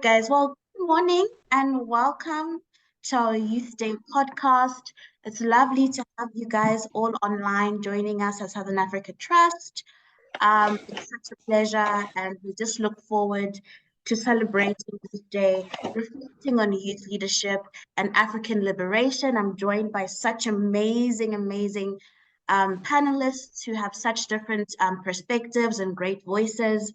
Guys, well, good morning and welcome to our Youth Day podcast. It's lovely to have you guys all online joining us at Southern Africa Trust. It's such a pleasure, and we just look forward to celebrating this day, reflecting on youth leadership and African liberation. I'm joined by such amazing panelists who have such different perspectives and great voices,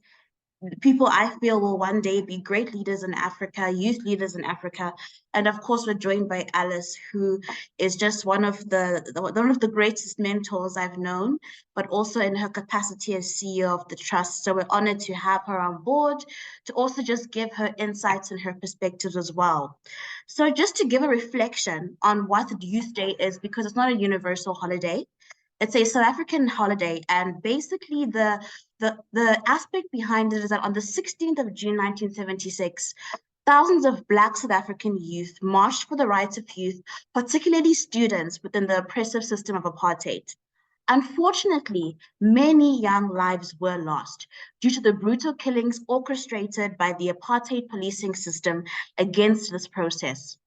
people I feel will one day be great leaders in Africa, youth leaders in Africa. And of course, we're joined by Alice, who is just one of the greatest mentors I've known, but also in her capacity as CEO of the trust. So we're honored to have her on board to also just give her insights and her perspectives as well. So just to give a reflection on what Youth Day is, because it's not a universal holiday. It's a South African holiday, and basically the aspect behind it is that on the 16th of June 1976, thousands of Black South African youth marched for the rights of youth, particularly students within the oppressive system of apartheid. Unfortunately, many young lives were lost due to the brutal killings orchestrated by the apartheid policing system against this process.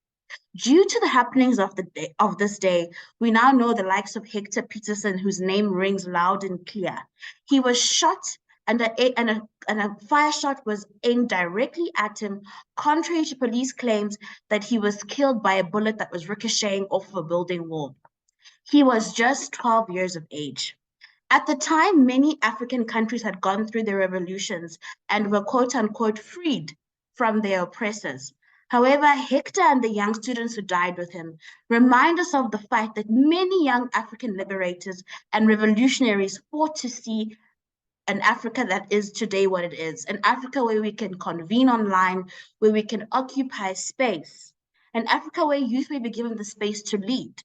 Due to the happenings of this day, we now know the likes of Hector Peterson, whose name rings loud and clear. He was shot, and a fire shot was aimed directly at him, contrary to police claims that he was killed by a bullet that was ricocheting off of a building wall. He was just 12 years of age. At the time, many African countries had gone through their revolutions and were quote unquote freed from their oppressors. However, Hector and the young students who died with him remind us of the fact that many young African liberators and revolutionaries fought to see an Africa that is today what it is, an Africa where we can convene online, where we can occupy space, an Africa where youth may be given the space to lead.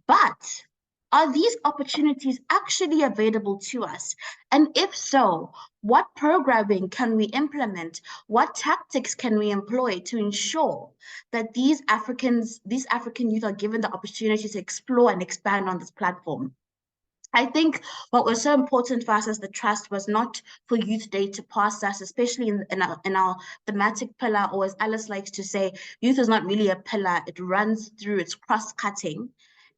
But are these opportunities actually available to us? And if so, what programming can we implement? What tactics can we employ to ensure that these African youth are given the opportunity to explore and expand on this platform? I think what was so important for us as the trust was not for Youth Day to pass us, especially in our thematic pillar, or as Alice likes to say, youth is not really a pillar, it runs through, it's cross-cutting.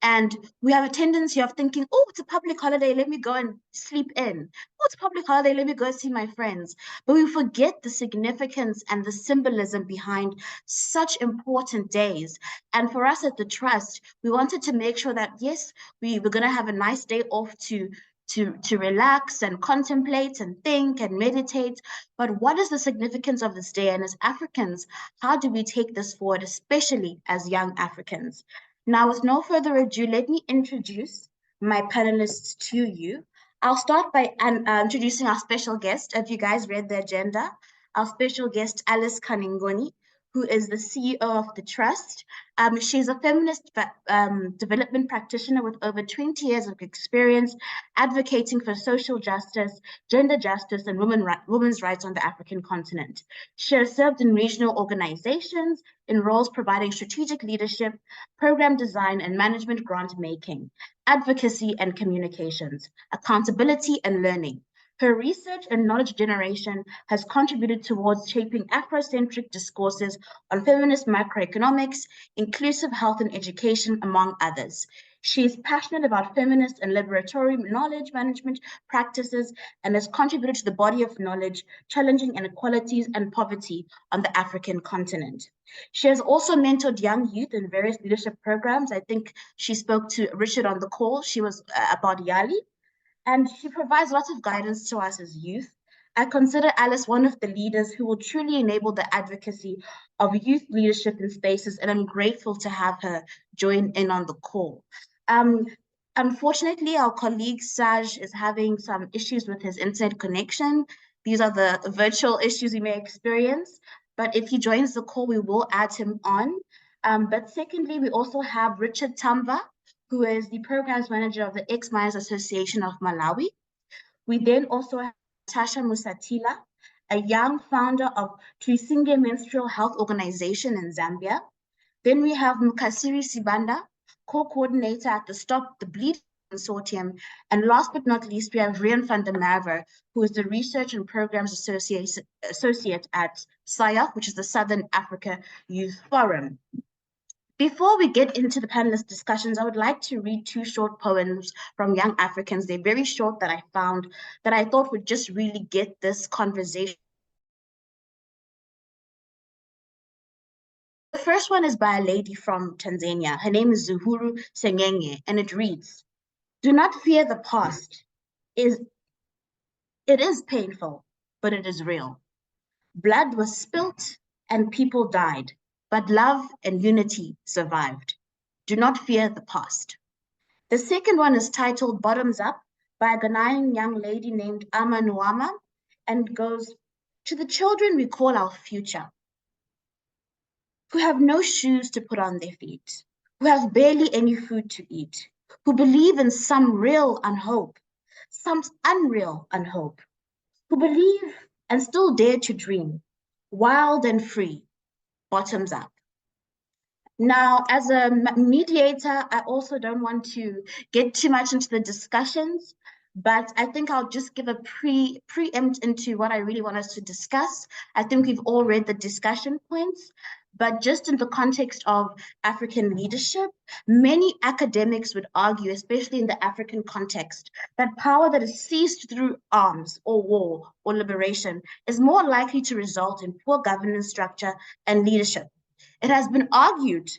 And we have a tendency of thinking, oh, it's a public holiday, let me go and sleep in. Oh, it's a public holiday, let me go see my friends. But we forget the significance and the symbolism behind such important days. And for us at the Trust, we wanted to make sure that, yes, we were going to have a nice day off to relax and contemplate and think and meditate. But what is the significance of this day? And as Africans, how do we take this forward, especially as young Africans? Now, with no further ado, let me introduce my panelists to you. I'll start by introducing our special guest. If you guys read the agenda, our special guest, Alice Kanengoni, who is the CEO of the Trust. She's a feminist development practitioner with over 20 years of experience advocating for social justice, gender justice, and women's rights on the African continent. She has served in regional organizations in roles providing strategic leadership, program design and management grant making, advocacy and communications, accountability and learning. Her research and knowledge generation has contributed towards shaping Afrocentric discourses on feminist macroeconomics, inclusive health and education, among others. She is passionate about feminist and liberatory knowledge management practices and has contributed to the body of knowledge challenging inequalities and poverty on the African continent. She has also mentored young youth in various leadership programs. I think she spoke to Richard on the call. She was about Yali, and she provides lots of guidance to us as youth. I consider Alice one of the leaders who will truly enable the advocacy of youth leadership in spaces, and I'm grateful to have her join in on the call. Um, Unfortunately, our colleague Saj is having some issues with his internet connection. These are the virtual issues we may experience, but if he joins the call, we will add him on. But secondly, we also have Richard Tamva, who is the programs manager of the Ex-Miners Association of Malawi. We then also have Tasha Musatila, a young founder of Tuisinge Menstrual Health Organization in Zambia. Then we have Mukasiri Sibanda, co-coordinator at the Stop the Bleed Consortium. And last but not least, we have Rian van der Merwe, who is the Research and Programs Associate at SAYAF, which is the Southern Africa Youth Forum. Before we get into the panelist discussions, I would like to read two short poems from young Africans. They're very short that I found that I thought would just really get this conversation. The first one is by a lady from Tanzania. Her name is Zuhuru Sengenge, and it reads, "Do not fear the past. It is painful, but it is real. Blood was spilt and people died, but love and unity survived. Do not fear the past." The second one is titled Bottoms Up by a Ghanaian young lady named Ama Nuama, and goes, "To the children we call our future, who have no shoes to put on their feet, who have barely any food to eat, who believe in some real unhope, some unreal unhope, who believe and still dare to dream, wild and free, bottoms up." Now, as a mediator, I also don't want to get too much into the discussions, but I think I'll just give a preempt into what I really want us to discuss. I think we've all read the discussion points, but just in the context of African leadership, many academics would argue, especially in the African context, that power that is seized through arms or war or liberation is more likely to result in poor governance structure and leadership. It has been argued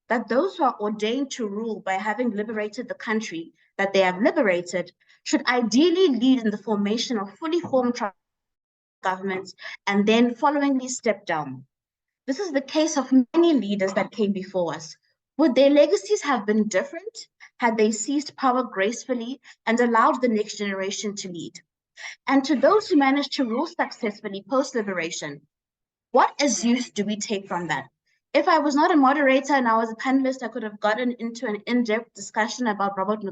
that those who are ordained to rule by having liberated the country that they have liberated should ideally lead in the formation of fully formed governments and then followingly step down. This is the case of many leaders that came before us. Would their legacies have been different had they seized power gracefully and allowed the next generation to lead? And to those who managed to rule successfully post-liberation, what as youth do we take from that? If I was not a moderator and I was a panelist, I could have gotten into an in-depth discussion about Robert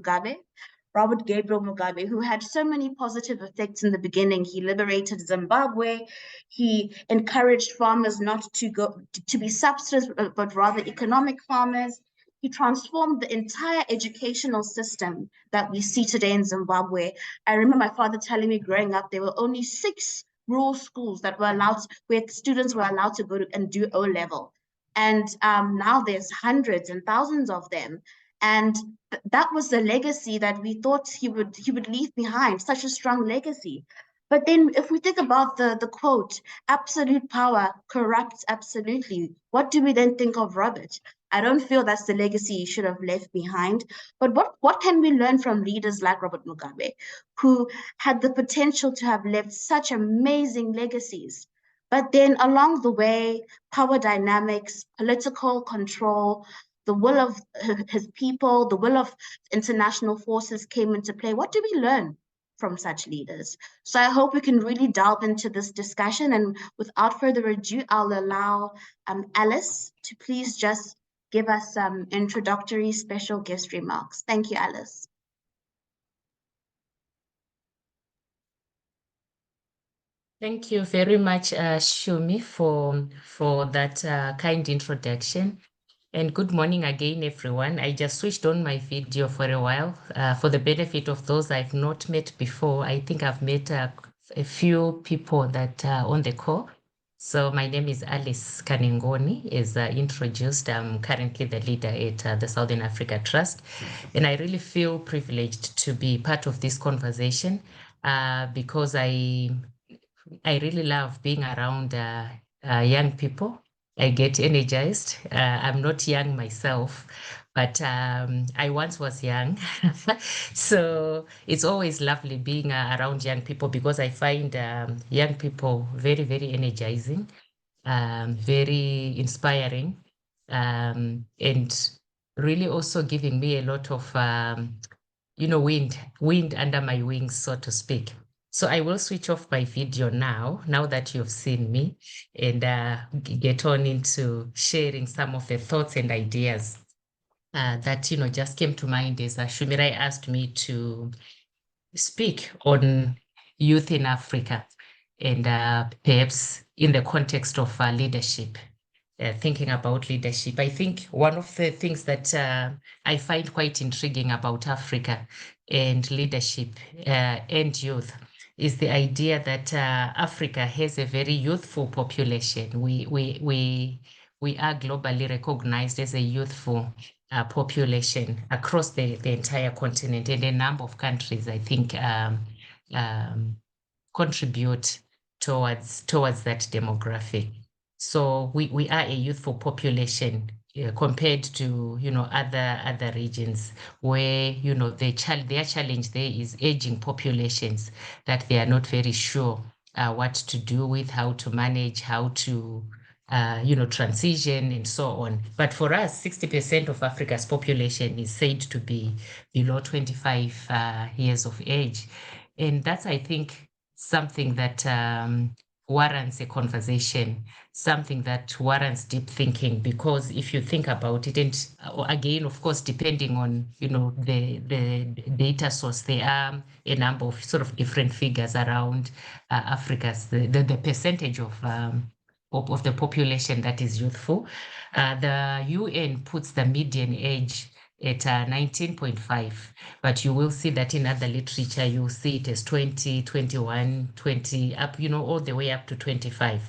Gabriel Mugabe, who had so many positive effects in the beginning. He liberated Zimbabwe. He encouraged farmers not to be subsistence, but rather economic farmers. He transformed the entire educational system that we see today in Zimbabwe. I remember my father telling me growing up, there were only 6 rural schools that were allowed, where students were allowed to go to and do O-level. And now there's hundreds and thousands of them. And that was the legacy that we thought he would leave behind, such a strong legacy. But then if we think about the quote, "Absolute power corrupts absolutely," what do we then think of Robert? I don't feel that's the legacy he should have left behind. But what can we learn from leaders like Robert Mugabe, who had the potential to have left such amazing legacies? But then along the way, power dynamics, political control, the will of his people, the will of international forces came into play. What do we learn from such leaders? So I hope we can really delve into this discussion. And without further ado, I'll allow Alice to please just give us some introductory special guest remarks. Thank you, Alice. Thank you very much, Shumi, for that kind introduction. And good morning again, everyone. I just switched on my video for a while for the benefit of those I've not met before. I think I've met a few people that are on the call. So my name is Alice Kanengoni, as introduced. I'm currently the leader at the Southern Africa Trust. And I really feel privileged to be part of this conversation because I really love being around young people. I get energized. I'm not young myself, but I once was young. So it's always lovely being around young people because I find young people very, very energizing, very inspiring, and really also giving me a lot of, wind under my wings, so to speak. So I will switch off my video now that you've seen me, and get on into sharing some of the thoughts and ideas that, just came to mind as Shumirai asked me to speak on youth in Africa and perhaps in the context of leadership. Thinking about leadership, I think one of the things that I find quite intriguing about Africa and leadership and youth is the idea that Africa has a very youthful population. We are globally recognized as a youthful population across the entire continent, and a number of countries, I think, um, contribute towards that demographic. So we are a youthful population compared to other regions where their challenge there is aging populations that they are not very sure what to do with, how to manage, how to transition and so on. But for us, 60% of Africa's population is said to be below 25 years of age. And that's, I think, something that warrants a conversation, something that warrants deep thinking, because if you think about it, and again, of course, depending on, the data source, there are a number of sort of different figures around Africa's, the percentage of the population that is youthful. The UN puts the median age at 19.5, but you will see that in other literature, you'll see it as 20, 21, 20, up, all the way up to 25.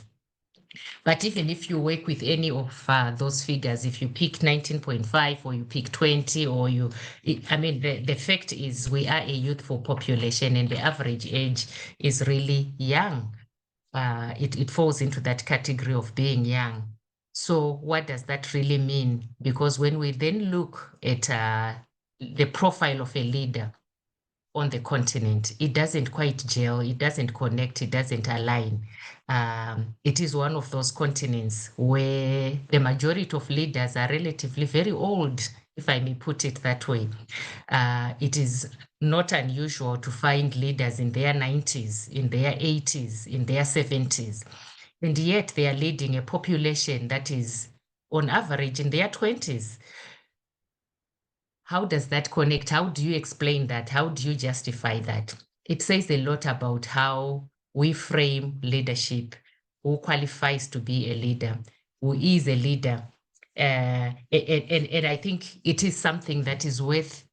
But even if you work with any of those figures, if you pick 19.5 or you pick 20 or the fact is we are a youthful population and the average age is really young. It falls into that category of being young. So what does that really mean? Because when we then look at the profile of a leader on the continent, it doesn't quite gel, it doesn't connect, it doesn't align. It is one of those continents where the majority of leaders are relatively very old, if I may put it that way. It is not unusual to find leaders in their 90s, in their 80s, in their 70s. And yet they are leading a population that is on average in their 20s. How does that connect? How do you explain that? How do you justify that? It says a lot about how we frame leadership, who qualifies to be a leader, who is a leader. And I think it is something that is worth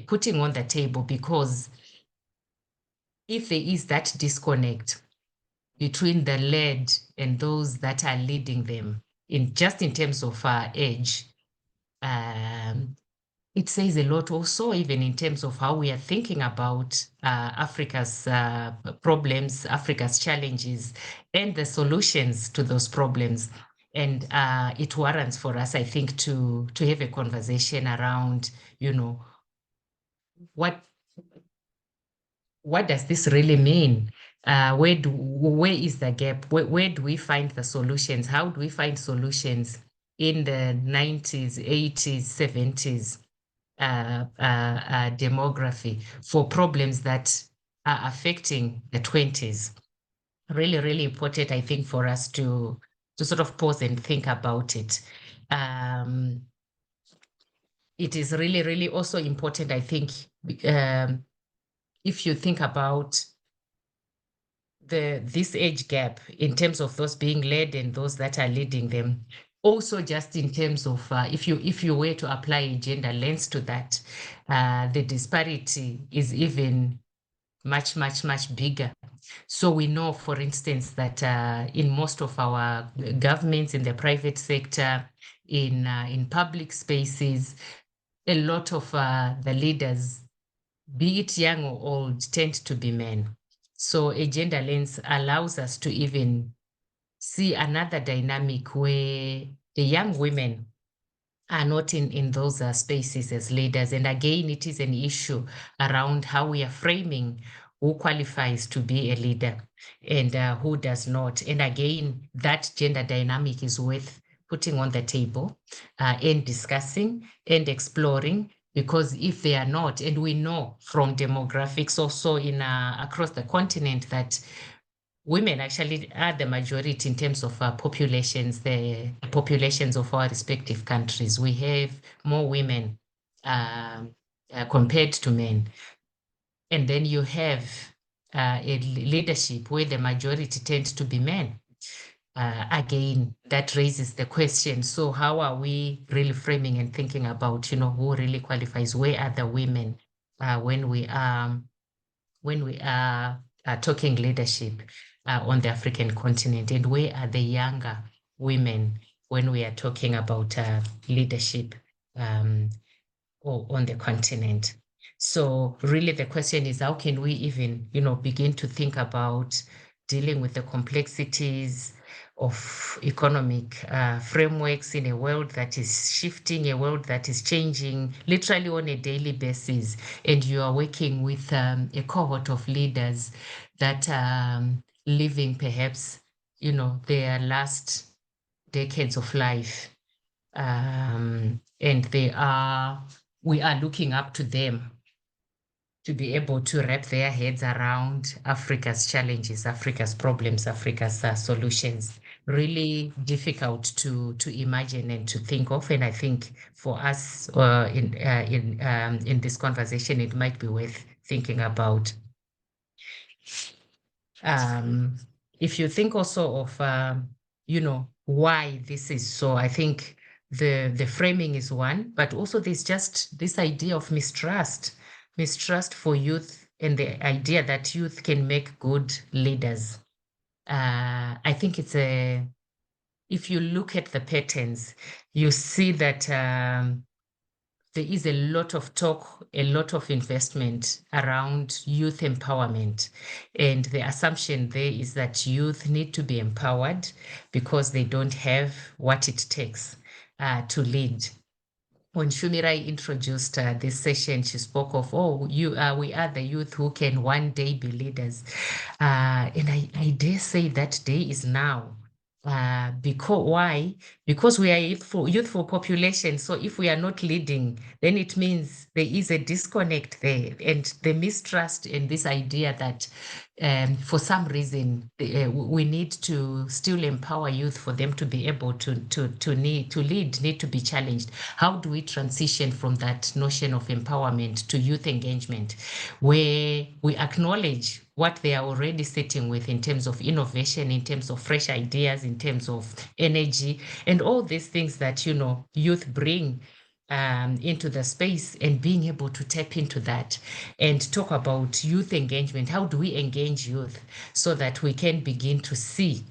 putting on the table, because if there is that disconnect between the led and those that are leading them, in terms of age, it says a lot also, even in terms of how we are thinking about Africa's problems, Africa's challenges, and the solutions to those problems. And it warrants for us, I think, to have a conversation around, what does this really mean? Where is the gap? Where do we find the solutions? How do we find solutions in the 90s, 80s, 70s? Demography for problems that are affecting the 20s. Really, really important, I think, for us to sort of pause and think about it. It is really, really also important, I think, if you think about this age gap in terms of those being led and those that are leading them. Also, just in terms of if you were to apply a gender lens to that, the disparity is even much, much, much bigger. So we know, for instance, that in most of our governments, in the private sector, in public spaces, a lot of the leaders, be it young or old, tend to be men. So a gender lens allows us to even see another dynamic where the young women are not in those spaces as leaders. And again, it is an issue around how we are framing who qualifies to be a leader and who does not. And again, that gender dynamic is worth putting on the table and discussing and exploring, because if they are not, and we know from demographics also in across the continent that women actually are the majority in terms of populations, the populations of our respective countries. We have more women compared to men. And then you have a leadership where the majority tends to be men. Again, that raises the question, so how are we really framing and thinking about, who really qualifies? Where are the women when we are talking leadership on the African continent, and where are the younger women when we are talking about leadership on the continent. So really the question is, how can we even, begin to think about dealing with the complexities of economic frameworks in a world that is shifting, a world that is changing literally on a daily basis. And you are working with a cohort of leaders that living perhaps, their last decades of life. And we are looking up to them to be able to wrap their heads around Africa's challenges, Africa's problems, Africa's solutions. Really difficult to imagine and to think of. And I think for us in this conversation, it might be worth thinking about. If you think also of why this is so, I think the framing is one, but also there's just this idea of mistrust for youth, and the idea that youth can make good leaders. I think if you look at the patterns, you see that there is a lot of talk, a lot of investment around youth empowerment. And the assumption there is that youth need to be empowered because they don't have what it takes to lead. When Shumirai introduced this session, she spoke of, we are the youth who can one day be leaders. And I dare say that day is now. Why? Because we are youthful population. So if we are not leading, then it means there is a disconnect there, and the mistrust and this idea that for some reason we need to still empower youth for them to be able to lead, need to be challenged. How do we transition from that notion of empowerment to youth engagement, where we acknowledge what they are already sitting with in terms of innovation, in terms of fresh ideas, in terms of energy, and all these things that, youth bring into the space, and being able to tap into that and talk about youth engagement. How do we engage youth so that we can begin to see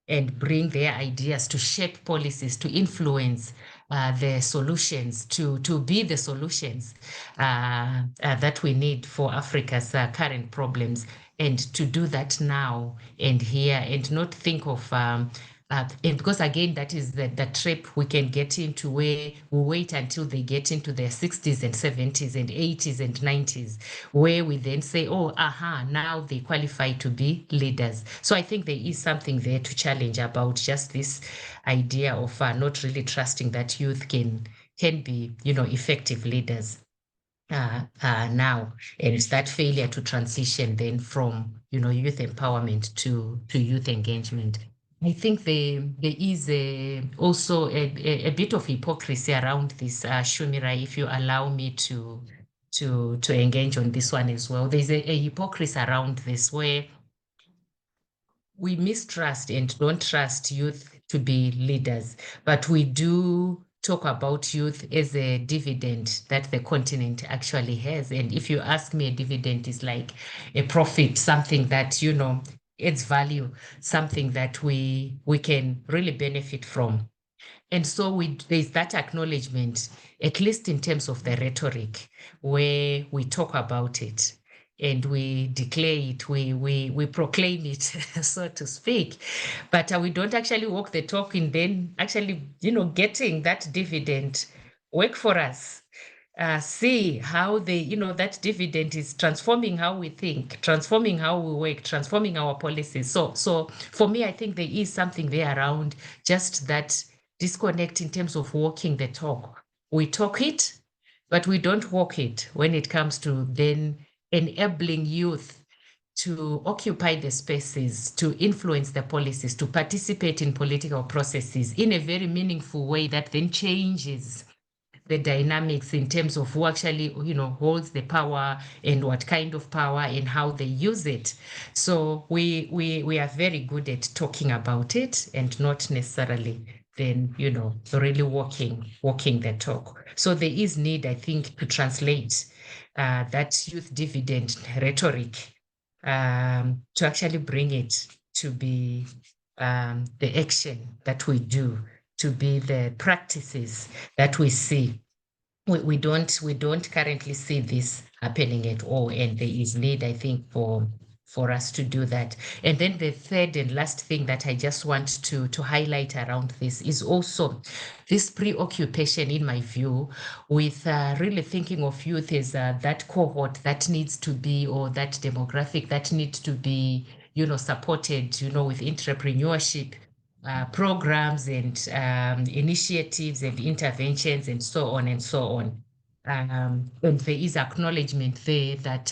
and bring their ideas to shape policies, to influence the solutions, to be the solutions that we need for Africa's current problems, and to do that now and here, and not think of and because again, that is the trap we can get into, where we wait until they get into their 60s and 70s and 80s and 90s, where we then say, now they qualify to be leaders. So I think there is something there to challenge about just this idea of not really trusting that youth can be, effective leaders now. And it's that failure to transition then from, youth empowerment to youth engagement. I think there is also a bit of hypocrisy around this, Shumirai, if you allow me to engage on this one as well. There's a hypocrisy around this, where we mistrust and don't trust youth to be leaders, but we do talk about youth as a dividend that the continent actually has. And if you ask me, a dividend is like a profit, something that, adds value, something that we can really benefit from. And so there's that acknowledgement, at least in terms of the rhetoric, where we talk about it and we declare it, we proclaim it, so to speak. But we don't actually walk the talk in then actually, getting that dividend work for us. See how that dividend is transforming how we think, transforming how we work, transforming our policies. So for me, I think there is something there around just that disconnect in terms of walking the talk. We talk it, but we don't walk it when it comes to then enabling youth to occupy the spaces, to influence the policies, to participate in political processes in a very meaningful way that then changes the dynamics in terms of who actually, holds the power and what kind of power and how they use it. So we are very good at talking about it and not necessarily than, you know, really walking the talk. So there is need, I think, to translate that youth dividend rhetoric to actually bring it to be the action that we do, to be the practices that we see. We don't currently see this happening at all, and there is need, I think, for us to do that. And then the third and last thing that I just want to highlight around this is also this preoccupation, in my view, with really thinking of youth as that cohort that needs to be, or that demographic that needs to be, you know, supported, you know, with entrepreneurship programs and initiatives and interventions and so on and so on. And there is acknowledgement there that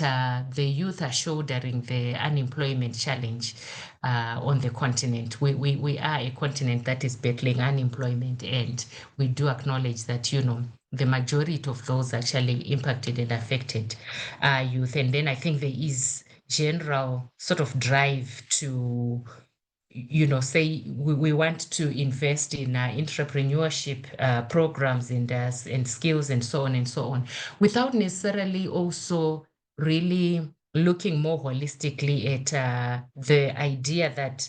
the youth are shouldering the unemployment challenge on the continent. We are a continent that is battling unemployment, and we do acknowledge that, you know, the majority of those actually impacted and affected are youth. And then I think there is general sort of drive to, you know, say we want to invest in entrepreneurship programs and skills and so on and so on, without necessarily also really looking more holistically at the idea that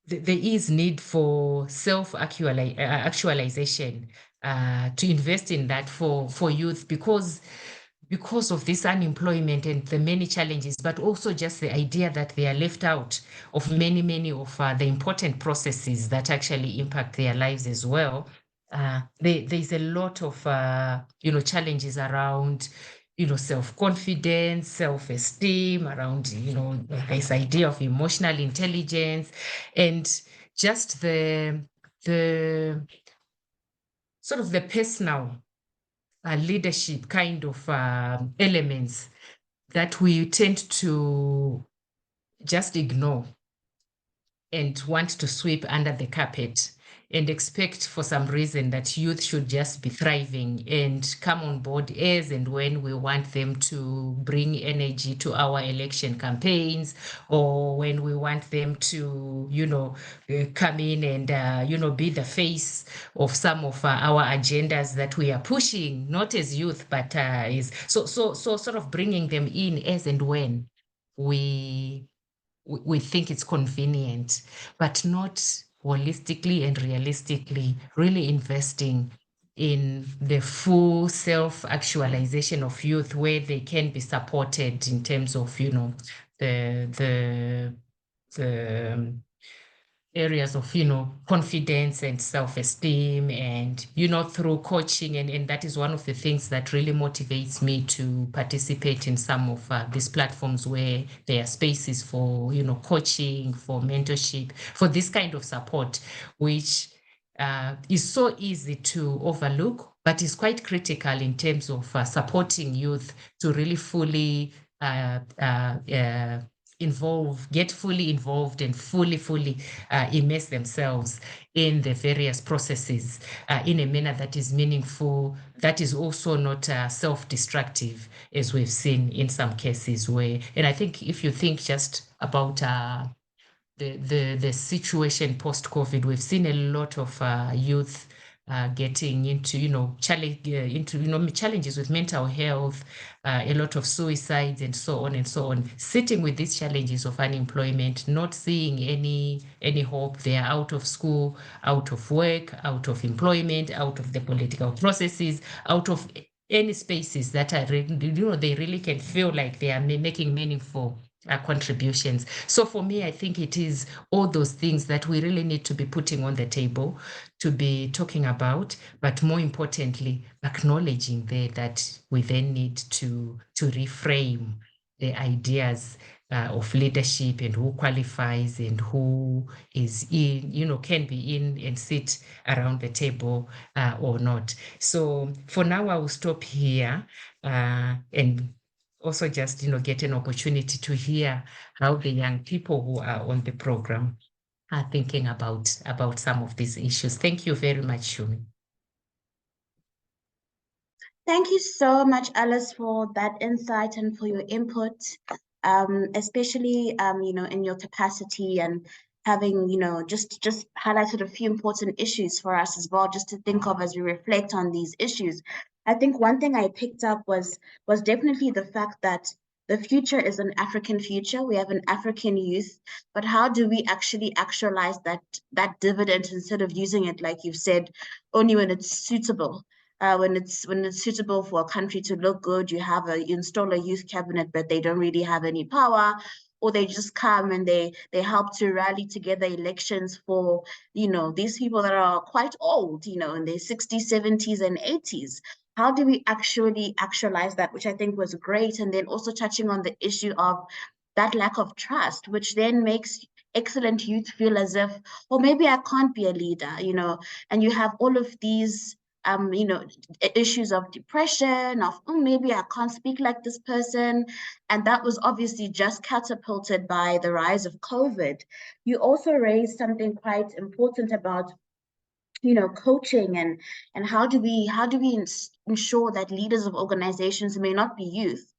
there is need for self-actualization to invest in that for youth, because of this unemployment and the many challenges, but also just the idea that they are left out of many of the important processes that actually impact their lives as well. There's a lot of you know, challenges around, you know, self-confidence, self-esteem, around, you know, this idea of emotional intelligence, and just the sort of the personal leadership kind of elements that we tend to just ignore and want to sweep under the carpet, and expect for some reason that youth should just be thriving and come on board as and when we want them to bring energy to our election campaigns, or when we want them to, you know, come in and, you know, be the face of some of our agendas that we are pushing, not as youth, but is so sort of bringing them in as and when we think it's convenient, but not holistically and realistically really investing in the full self-actualization of youth, where they can be supported in terms of, you know, the areas of, you know, confidence and self-esteem, and, you know, through coaching. And that is one of the things that really motivates me to participate in some of these platforms, where there are spaces for, you know, coaching, for mentorship, for this kind of support, which is so easy to overlook, but is quite critical in terms of supporting youth to really fully get fully involved and fully immerse themselves in the various processes in a manner that is meaningful, that is also not self-destructive, as we've seen in some cases where, and I think if you think just about the situation post-COVID, we've seen a lot of youth getting into, you know, challenges with mental health, a lot of suicides and so on and so on, sitting with these challenges of unemployment, not seeing any hope. They are out of school, out of work, out of employment, out of the political processes, out of any spaces that are, you know, they really can feel like they are making meaningful contributions. So for me, I think it is all those things that we really need to be putting on the table, to be talking about, but more importantly, acknowledging that we then need to reframe the ideas of leadership, and who qualifies and who is in, you know, can be in and sit around the table or not. So for now, I will stop here and also just, you know, get an opportunity to hear how the young people who are on the program are thinking about some of these issues. Thank you very much, Shumi. Thank you so much, Alice, for that insight and for your input, especially, you know, in your capacity and having, just highlighted a few important issues for us as well, just to think of as we reflect on these issues. I think one thing I picked up was definitely the fact that the future is an African future. We have an African youth, but how do we actually actualize that dividend instead of using it, like you've said, only when it's suitable? When it's suitable for a country to look good, you install a youth cabinet, but they don't really have any power, or they just come and they help to rally together elections for these people that are quite old, in their 60s, 70s, and 80s. How do we actually actualize that, which I think was great, and then also touching on the issue of that lack of trust, which then makes excellent youth feel as if, well, maybe I can't be a leader, and you have all of these issues of depression, of, oh, maybe I can't speak like this person. And that was obviously just catapulted by the rise of COVID. You also raised something quite important about coaching, and how do we ensure that leaders of organizations may not be youth,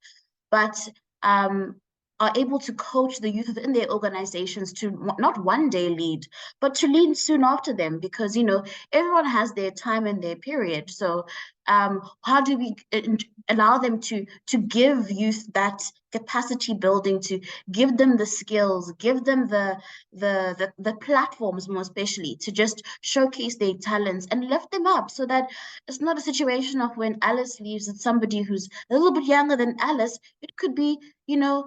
but um, are able to coach the youth within their organizations to not one day lead, but to lead soon after them, because everyone has their time and their period. So how do we allow them to give youth that capacity building, to give them the skills, give them the platforms, more especially, to just showcase their talents and lift them up, so that it's not a situation of when Alice leaves, it's somebody who's a little bit younger than Alice. It could be, a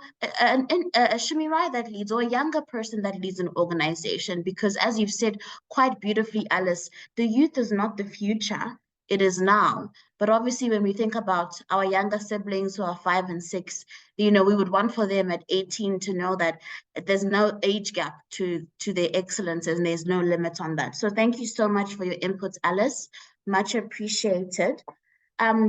Shumirai that leads, or a younger person that leads an organization. Because as you've said quite beautifully, Alice, the youth is not the future, it is now. But obviously, when we think about our younger siblings who are 5 and 6, we would want for them at 18 to know that there's no age gap to their excellence, and there's no limit on that. So thank you so much for your input, Alice. Much appreciated.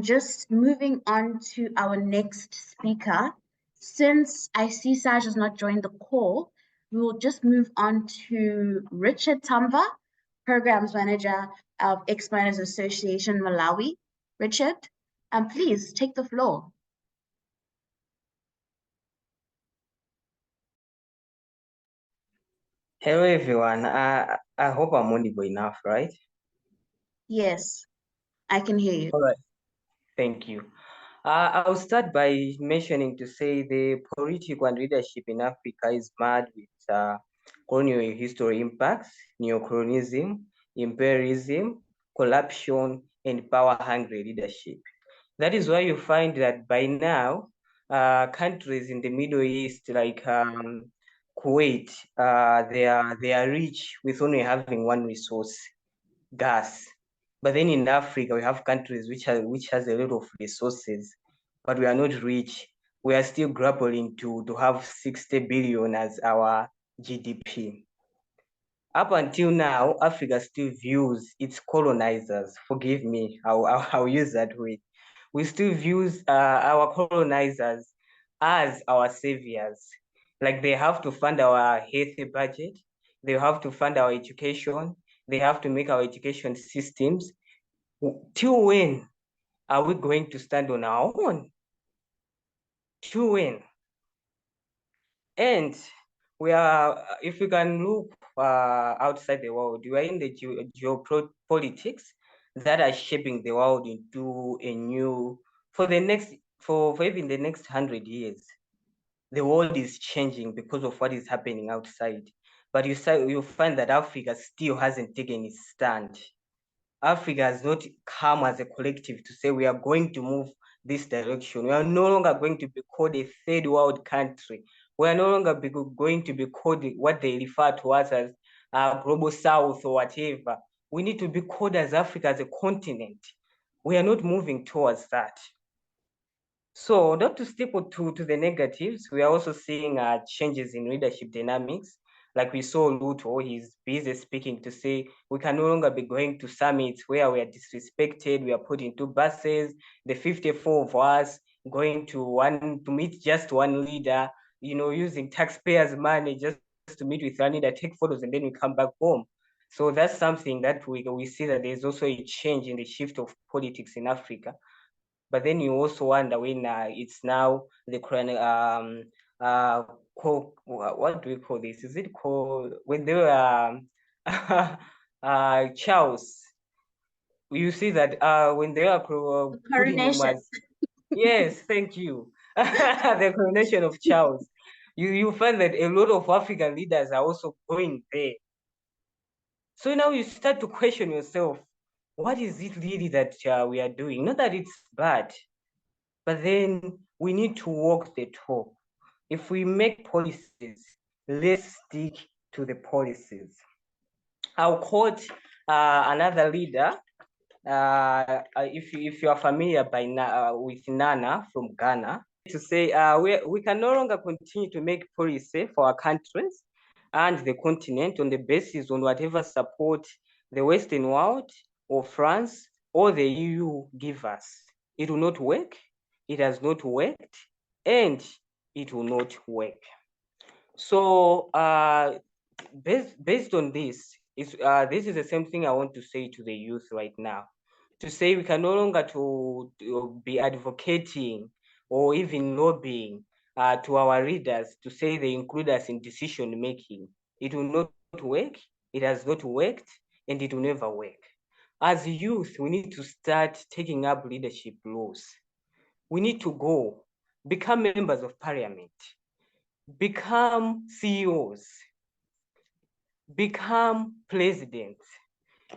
Just moving on to our next speaker. Since I see Saj has not joined the call, we will just move on to Richard Tamba, Programs Manager of Ex-Miners Association Malawi. Richard, please take the floor. Hello everyone. I hope I'm audible enough, right? Yes, I can hear you. All right. Thank you. I'll start by mentioning to say the political and leadership in Africa is marred with colonial history impacts, neocolonialism, imperialism, corruption, and power-hungry leadership. That is why you find that by now, countries in the Middle East like Kuwait, they are rich with only having one resource, gas. But then in Africa, we have countries which has a lot of resources, but we are not rich. We are still grappling to have 60 billion as our GDP. Up until now, Africa still views its colonizers. Forgive me, I'll use that word. We still views our colonizers as our saviors. Like they have to fund our healthy budget, they have to fund our education, they have to make our education systems. Till when are we going to stand on our own? Till when? And we are, if we can look outside the world, we are in the geopolitics that are shaping the world into a new, for even the next 100 years. The world is changing because of what is happening outside. But you find that Africa still hasn't taken its stand. Africa has not come as a collective to say we are going to move this direction. We are no longer going to be called a third world country. We are no longer going to be called what they refer to us as global south or whatever. We need to be called as Africa as a continent. We are not moving towards that. So not to step to the negatives, we are also seeing changes in leadership dynamics. Like we saw Ruto, he's busy speaking to say we can no longer be going to summits where we are disrespected, we are put into buses, the 54 of us going to meet just one leader, using taxpayers' money just to meet with one leader, take photos, and then we come back home. So that's something that we see that there's also a change in the shift of politics in Africa. But then you also wonder when it's now the called, what do we call this? Is it called when they were Charles? You see that when they were putting him Coronation. as, yes, thank you, the coronation of Charles. You find that a lot of African leaders are also going there. So now you start to question yourself, what is it really that we are doing? Not that it's bad, but then we need to walk the talk. If we make policies, let's stick to the policies. I'll quote another leader. If you are familiar with Nana from Ghana, to say we can no longer continue to make policy for our countries and the continent on the basis on whatever support the Western world or France or the EU give us. It will not work. It has not worked, and it will not work. So based on this, this is the same thing I want to say to the youth right now. To say we can no longer to be advocating or even lobbying to our leaders to say they include us in decision making. It will not work. It has not worked, and it will never work. As youth, we need to start taking up leadership roles. We need to go become members of parliament, become CEOs, become presidents.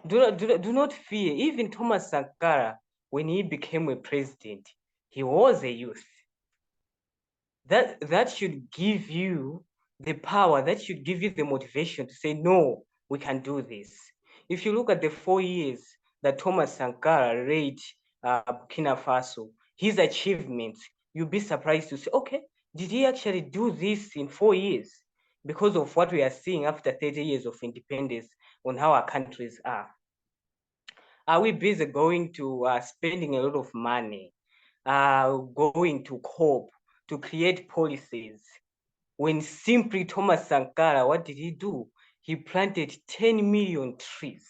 Do not fear. Even Thomas Sankara, when he became a president, he was a youth. That should give you the power, that should give you the motivation to say, no, we can do this. If you look at the 4 years that Thomas Sankara led Burkina Faso, his achievements, you'll be surprised to say, okay, did he actually do this in 4 years? Because of what we are seeing after 30 years of independence on how our countries are. Are we busy going to spending a lot of money, going to COP, to create policies, when simply Thomas Sankara, what did he do? He planted 10 million trees.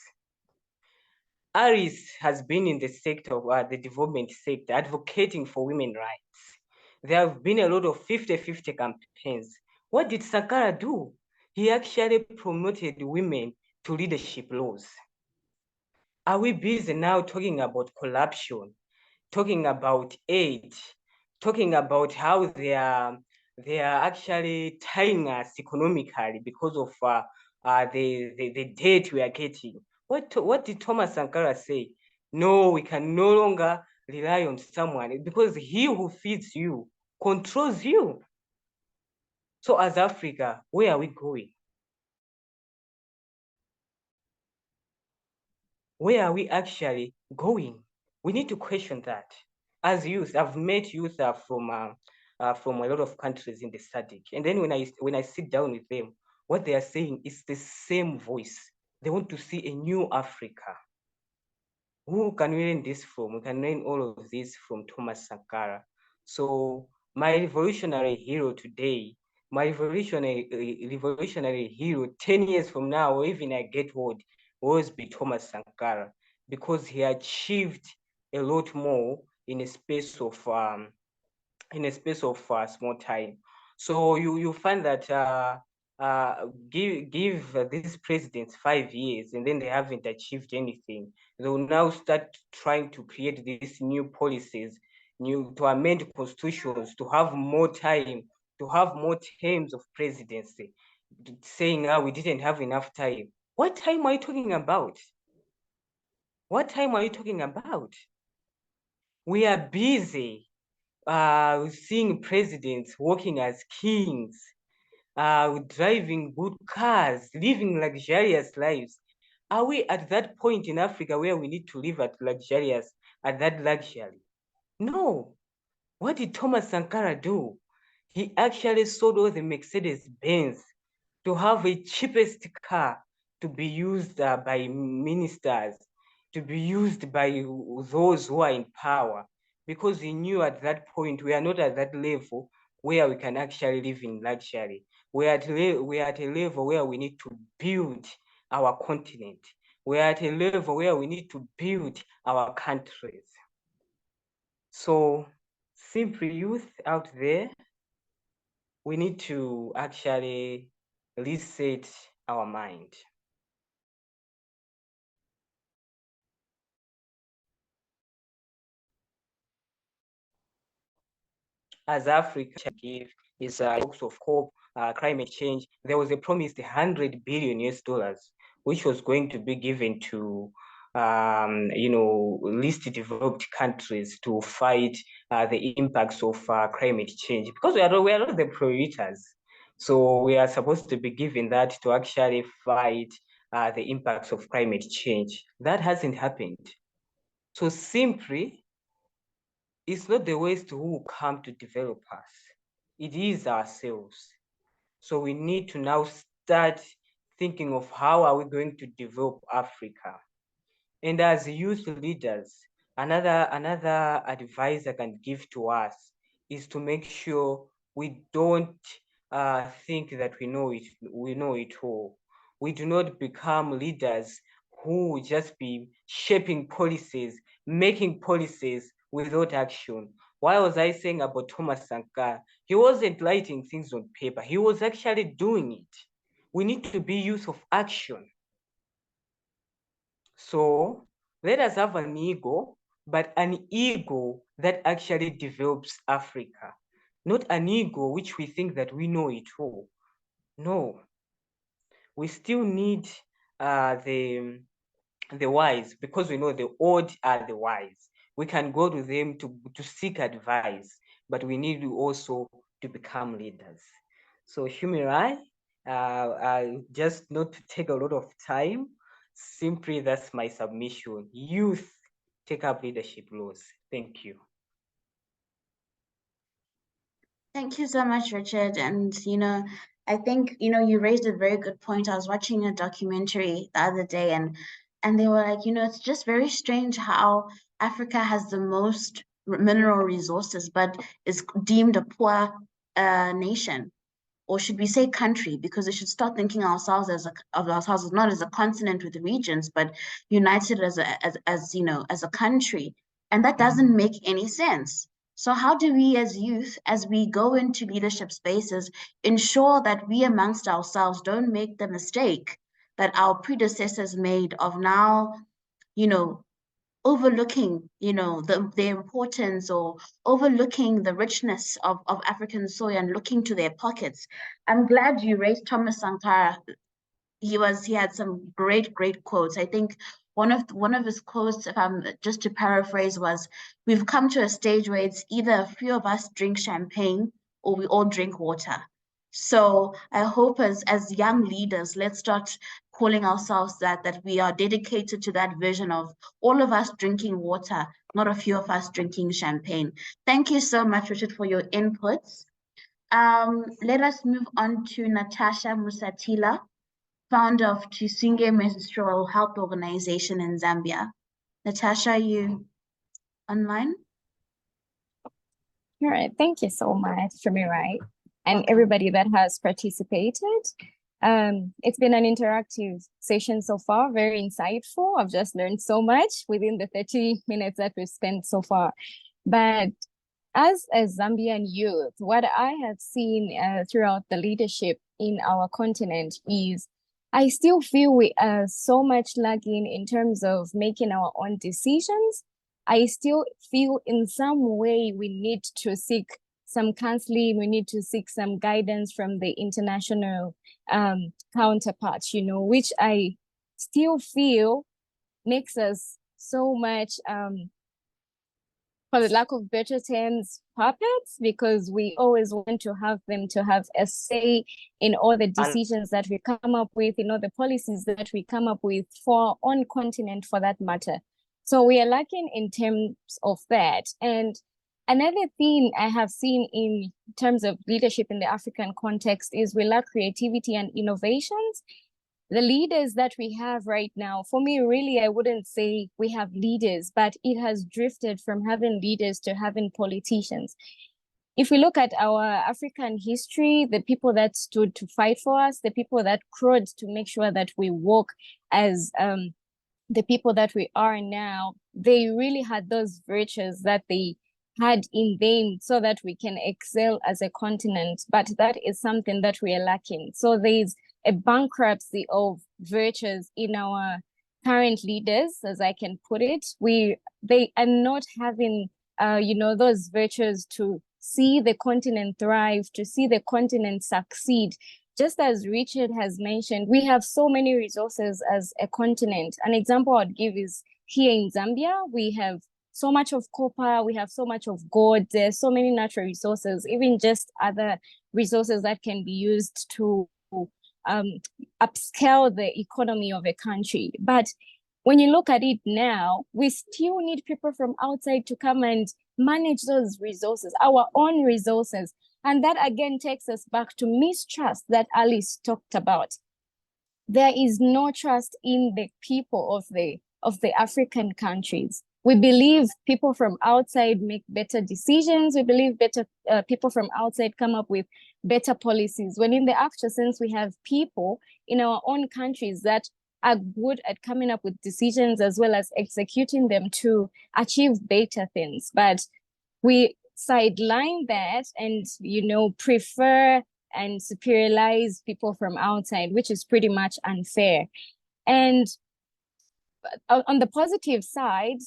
Aris has been in the sector, the development sector, advocating for women's rights. There have been a lot of 50-50 campaigns. What did Sankara do? He actually promoted women to leadership roles. Are we busy now talking about corruption, talking about aid, talking about how they are actually tying us economically because of the debt we are getting? What did Thomas Sankara say? No, we can no longer rely on someone because he who feeds you controls you. So as Africa, where are we going? Where are we actually going? We need to question that. As youth, I've met youth from a lot of countries in the SADC, and then when I sit down with them, what they are saying is the same voice. They want to see a new Africa. Who can we learn this from? We can learn all of this from Thomas Sankara. So my revolutionary hero today, my revolutionary hero 10 years from now, or even I get old, was be Thomas Sankara, because he achieved a lot more in a space of small time. So you find that give these presidents 5 years and then they haven't achieved anything. They will now start trying to create these new policies, to amend constitutions, to have more time, to have more terms of presidency, saying we didn't have enough time. What time are you talking about? What time are you talking about? We are busy seeing presidents working as kings, driving good cars, living luxurious lives. Are we at that point in Africa where we need to live at that luxury? No. What did Thomas Sankara do? He actually sold all the Mercedes Benz to have a cheapest car to be used by ministers, to be used by those who are in power, because he knew at that point we are not at that level where we can actually live in luxury. We are at a level where we need to build our continent. We are at a level where we need to build our countries. So simply youth out there, we need to actually reset our mind. As Africa give is talks of hope, climate change. There was a promised 100 billion US dollars, which was going to be given to least developed countries to fight the impacts of climate change, because we are not the prioriters. So we are supposed to be given that to actually fight the impacts of climate change. That hasn't happened. So simply, it's not the West who come to develop us. It is ourselves. So we need to now start thinking of how are we going to develop Africa. And as youth leaders, another advice I can give to us is to make sure we don't think that we know it all. We do not become leaders who will just be shaping policies, making policies without action. Why was I saying about Thomas Sankara? He wasn't writing things on paper. He was actually doing it. We need to be youth of action. So let us have an ego, but an ego that actually develops Africa, not an ego which we think that we know it all. No, we still need the wise, because we know the old are the wise. We can go to them to seek advice, but we need also to become leaders. So Shumirai, just not to take a lot of time, simply that's my submission. Youth, take up leadership roles. Thank you. Thank you so much, Richard. And, I think, you raised a very good point. I was watching a documentary the other day, and they were like, it's just very strange how Africa has the most mineral resources, but is deemed a poor nation. Or should we say country? Because we should start thinking of ourselves not as a continent with regions, but united as a country. And that doesn't make any sense. So how do we as youth, as we go into leadership spaces, ensure that we amongst ourselves don't make the mistake that our predecessors made of now, you know, overlooking, the importance, or overlooking the richness of African soil and looking to their pockets? I'm glad you raised Thomas Sankara. He had some great quotes. I think one of his quotes, if I'm just to paraphrase, was, "We've come to a stage where it's either a few of us drink champagne or we all drink water." So I hope as young leaders, let's start calling ourselves that we are dedicated to that vision of all of us drinking water, not a few of us drinking champagne. Thank you so much, Richard, for your inputs. Let us move on to Natasha Musatila, founder of Tusinge Menstrual Health Organization in Zambia. Natasha, are you online? All right, thank you so much, Shumirai, and everybody that has participated. It's been an interactive session so far, very insightful. I've just learned so much within the 30 minutes that we've spent so far. But as a Zambian youth, what I have seen throughout the leadership in our continent is I still feel we are so much lagging in terms of making our own decisions. I still feel in some way we need to seek some counseling, we need to seek some guidance from the international counterparts, which I still feel makes us so much, for the lack of better terms, puppets, because we always want to have them to have a say in all the decisions that we come up with, the policies that we come up with for our own continent, for that matter. So we are lacking in terms of that. And another thing I have seen in terms of leadership in the African context is we lack creativity and innovations. The leaders that we have right now, for me, really, I wouldn't say we have leaders, but it has drifted from having leaders to having politicians. If we look at our African history, the people that stood to fight for us, the people that crowed to make sure that we walk as the people that we are now, they really had those virtues that they had in them so that we can excel as a continent. But that is something that we are lacking. So there's a bankruptcy of virtues in our current leaders, as I can put it. They are not having those virtues to see the continent thrive, to see the continent succeed. Just as Richard has mentioned, we have so many resources as a continent. An example I'd give is here in Zambia, we have so much of copper, we have so much of gold, there's so many natural resources, even just other resources that can be used to upscale the economy of a country. But when you look at it now, we still need people from outside to come and manage those resources, our own resources. And that again takes us back to mistrust that Alice talked about. There is no trust in the people of the African countries. We believe people from outside make better decisions. We believe people from outside come up with better policies. When in the actual sense, we have people in our own countries that are good at coming up with decisions as well as executing them to achieve better things. But we sideline that and, prefer and superiorize people from outside, which is pretty much unfair. And on the positive side,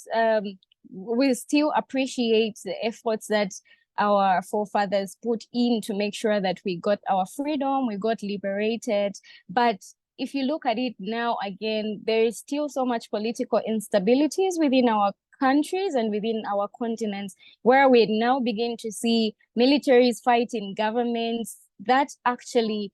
we still appreciate the efforts that our forefathers put in to make sure that we got our freedom, we got liberated. But if you look at it now, again, there is still so much political instabilities within our countries and within our continents, where we now begin to see militaries fighting governments that actually,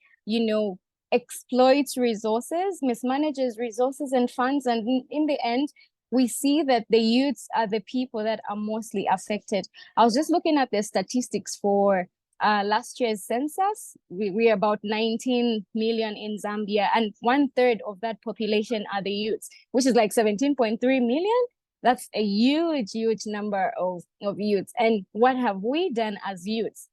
exploits resources, mismanages resources and funds. And in the end, we see that the youths are the people that are mostly affected. I was just looking at the statistics for last year's census. We are about 19 million in Zambia, and 1/3 of that population are the youths, which is like 17.3 million. That's a huge, huge number of youths. And what have we done as youths?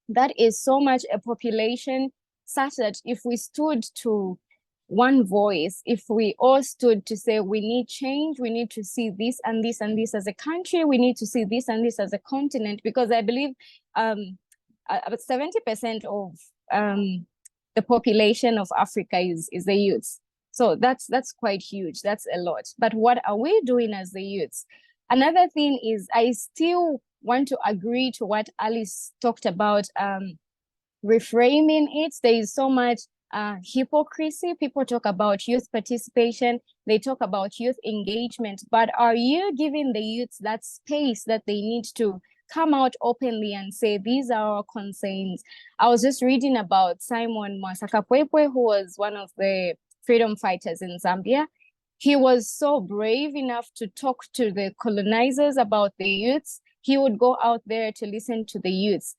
That is so much a population such that if we stood to one voice, if we all stood to say we need change, we need to see this and this and this as a country, we need to see this and this as a continent, because I believe about 70% of the population of Africa is the youths. So that's quite huge. That's a lot. But what are we doing as the youths? Another thing is, I still want to agree to what Alice talked about, reframing it. There is so much hypocrisy. People talk about youth participation, they talk about youth engagement, but are you giving the youths that space that they need to come out openly and say, these are our concerns? I was just reading about Simon Mwasakapwepwe, who was one of the freedom fighters in Zambia. He was so brave enough to talk to the colonizers about the youths. He would go out there to listen to the youths.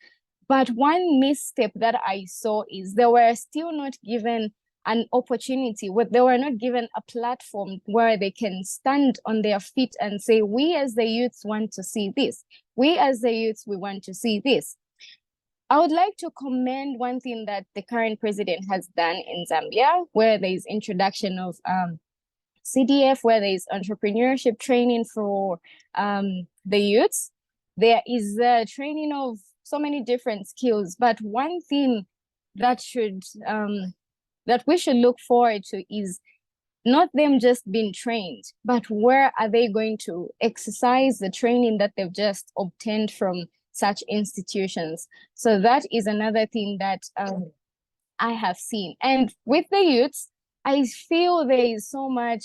But one misstep that I saw is they were still not given an opportunity, where they were not given a platform where they can stand on their feet and say, we as the youths want to see this. We as the youths, we want to see this. I would like to commend one thing that the current president has done in Zambia, where there is introduction of CDF, where there is entrepreneurship training for the youths. There is training of so many different skills, but one thing that we should look forward to is not them just being trained, but where are they going to exercise the training that they've just obtained from such institutions? So that is another thing that I have seen. And with the youths, I feel there is so much,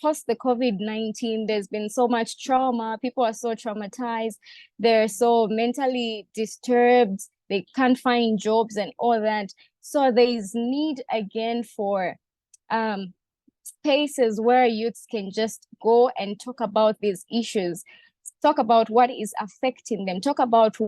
post the COVID-19, there's been so much trauma. People are so traumatized. They're so mentally disturbed. They can't find jobs and all that. So there is need again for spaces where youths can just go and talk about these issues, talk about what is affecting them, talk about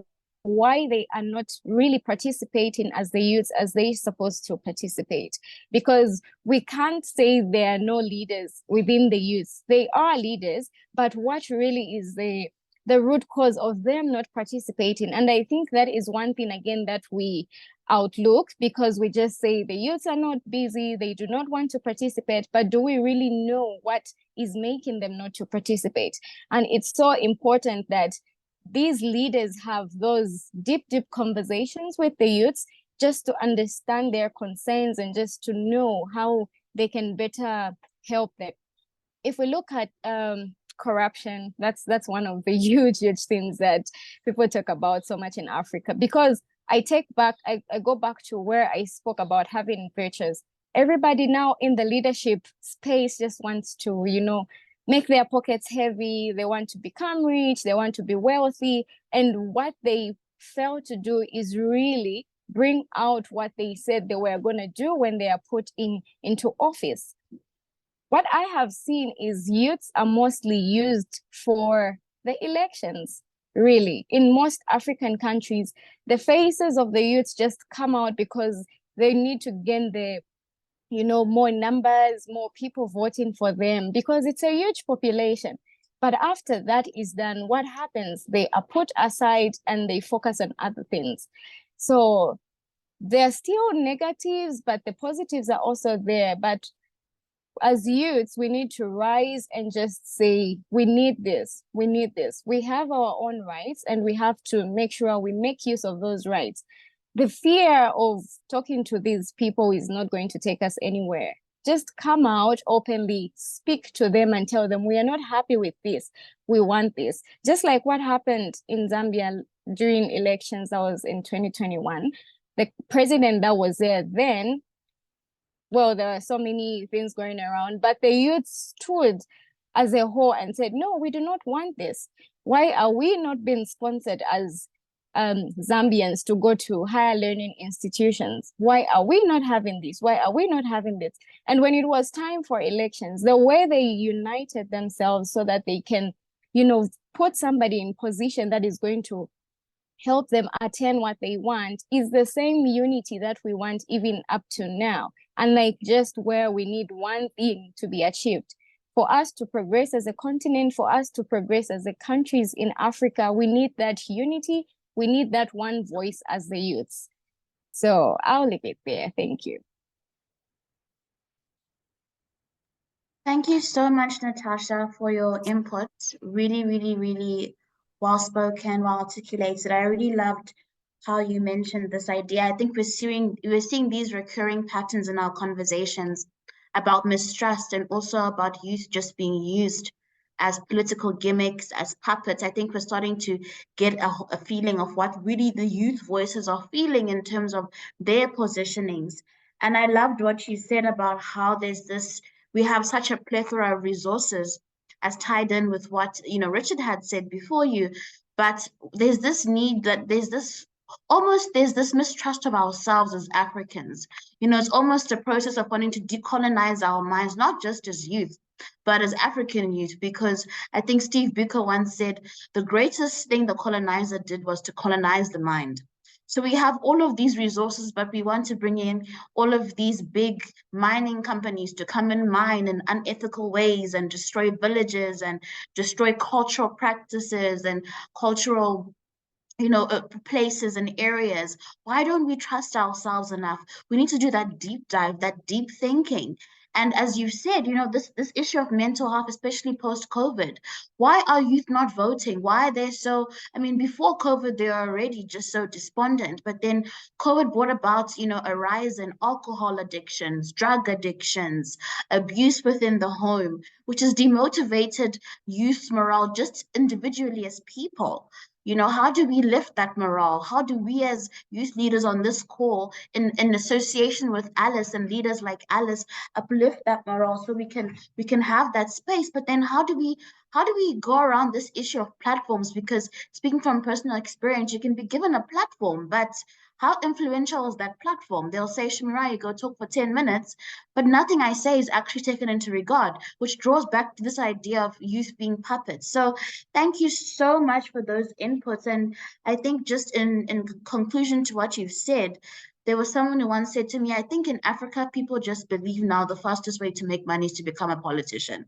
why they are not really participating as the youths as they're supposed to participate. Because we can't say there are no leaders within the youths. They are leaders, but what really is the root cause of them not participating? And I think that is one thing, again, that we outlook, because we just say the youths are not busy, they do not want to participate, but do we really know what is making them not to participate? And it's so important that these leaders have those deep conversations with the youths just to understand their concerns and just to know how they can better help them. If we look at corruption, that's one of the huge things that people talk about so much in Africa, because I go back to where I spoke about having virtues. Everybody now in the leadership space just wants to, make their pockets heavy. They want to become rich. They want to be wealthy. And what they fail to do is really bring out what they said they were going to do when they are put into office. What I have seen is youths are mostly used for the elections, really. In most African countries, the faces of the youths just come out because they need to gain the, more numbers, more people voting for them, because it's a huge population. But after that is done, what happens? They are put aside and they focus on other things. So there are still negatives, but the positives are also there. But as youths, we need to rise and just say, we need this, we need this. We have our own rights and we have to make sure we make use of those rights. The fear of talking to these people is not going to take us anywhere. Just come out openly, speak to them and tell them, we are not happy with this, we want this. Just like what happened in Zambia during elections, that was in 2021. The president that was there then, well, there are so many things going around, but the youth stood as a whole and said, no, we do not want this. Why are we not being sponsored as Zambians to go to higher learning institutions? Why are we not having this? Why are we not having this? And when it was time for elections, the way they united themselves so that they can, put somebody in position that is going to help them attain what they want is the same unity that we want even up to now. And like just where we need one thing to be achieved. For us to progress as a continent, for us to progress as the countries in Africa, we need that unity. We need that one voice as the youths. So I'll leave it there. Thank you. Thank you so much, Natasha, for your input. Really, really, really well spoken, well articulated. I really loved how you mentioned this idea. I think we're seeing these recurring patterns in our conversations about mistrust and also about youth just being used as political gimmicks, as puppets. I think we're starting to get a feeling of what really the youth voices are feeling in terms of their positionings. And I loved what you said about how we have such a plethora of resources, as tied in with what Richard had said before you, but there's this need that there's this mistrust of ourselves as Africans. It's almost a process of wanting to decolonize our minds, not just as youth, but as African youth, because I think Steve Biko once said the greatest thing the colonizer did was to colonize the mind. So we have all of these resources, but we want to bring in all of these big mining companies to come and mine in unethical ways and destroy villages and destroy cultural practices and cultural places and areas. Why don't we trust ourselves enough? We need to do that deep dive, that deep thinking. And as you said, this issue of mental health, especially post-COVID, why are youth not voting? Why are they so, before COVID, they are already just so despondent, but then COVID brought about, a rise in alcohol addictions, drug addictions, abuse within the home, which has demotivated youth morale just individually as people. How do we lift that morale? How do we as youth leaders on this call, in association with Alice and leaders like Alice, uplift that morale so we can have that space? But then how do we go around this issue of platforms? Because speaking from personal experience, you can be given a platform, but how influential is that platform? They'll say, Shumirai, go talk for 10 minutes, but nothing I say is actually taken into regard, which draws back to this idea of youth being puppets. So thank you so much for those inputs. And I think just in conclusion to what you've said, there was someone who once said to me, I think in Africa, people just believe now the fastest way to make money is to become a politician.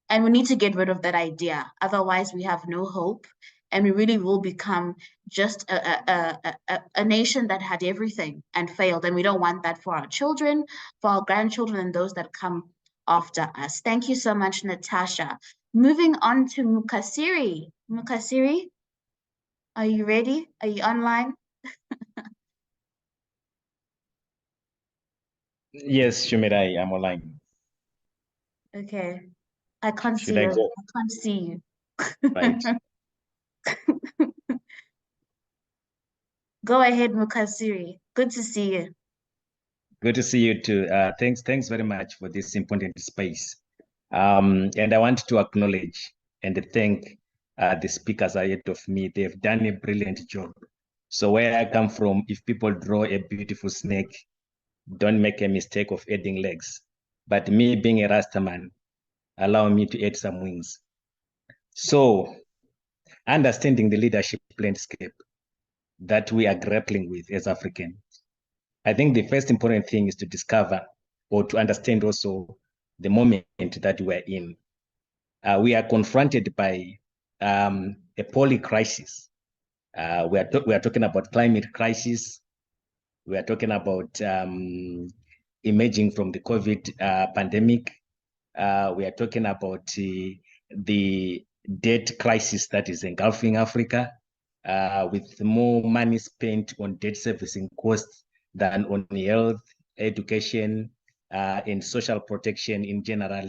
And we need to get rid of that idea. Otherwise, we have no hope. And we really will become just a nation that had everything and failed. And we don't want that for our children, for our grandchildren, and those that come after us. Thank you so much, Natasha. Moving on to Mukasiri. Mukasiri? Are you ready? Are you online? Yes, Shumirai, I'm online. Okay. I can't Should see I you. go? I can't see you. Right. Go ahead, Mukasiri. Good to see you. Good to see you too. Thanks very much for this important space. And I want to acknowledge and thank the speakers ahead of me. They've done a brilliant job. So where I come from, if people draw a beautiful snake, don't make a mistake of adding legs. But me being a Rastaman, allow me to add some wings. So understanding the leadership landscape that we are grappling with as Africans, I think the first important thing is to discover or to understand also the moment that we're in. We are confronted by a poly crisis. We are talking about climate crisis. We are talking about emerging from the COVID pandemic. We are talking about the debt crisis that is engulfing Africa, with more money spent on debt servicing costs than on health, education, and social protection in general.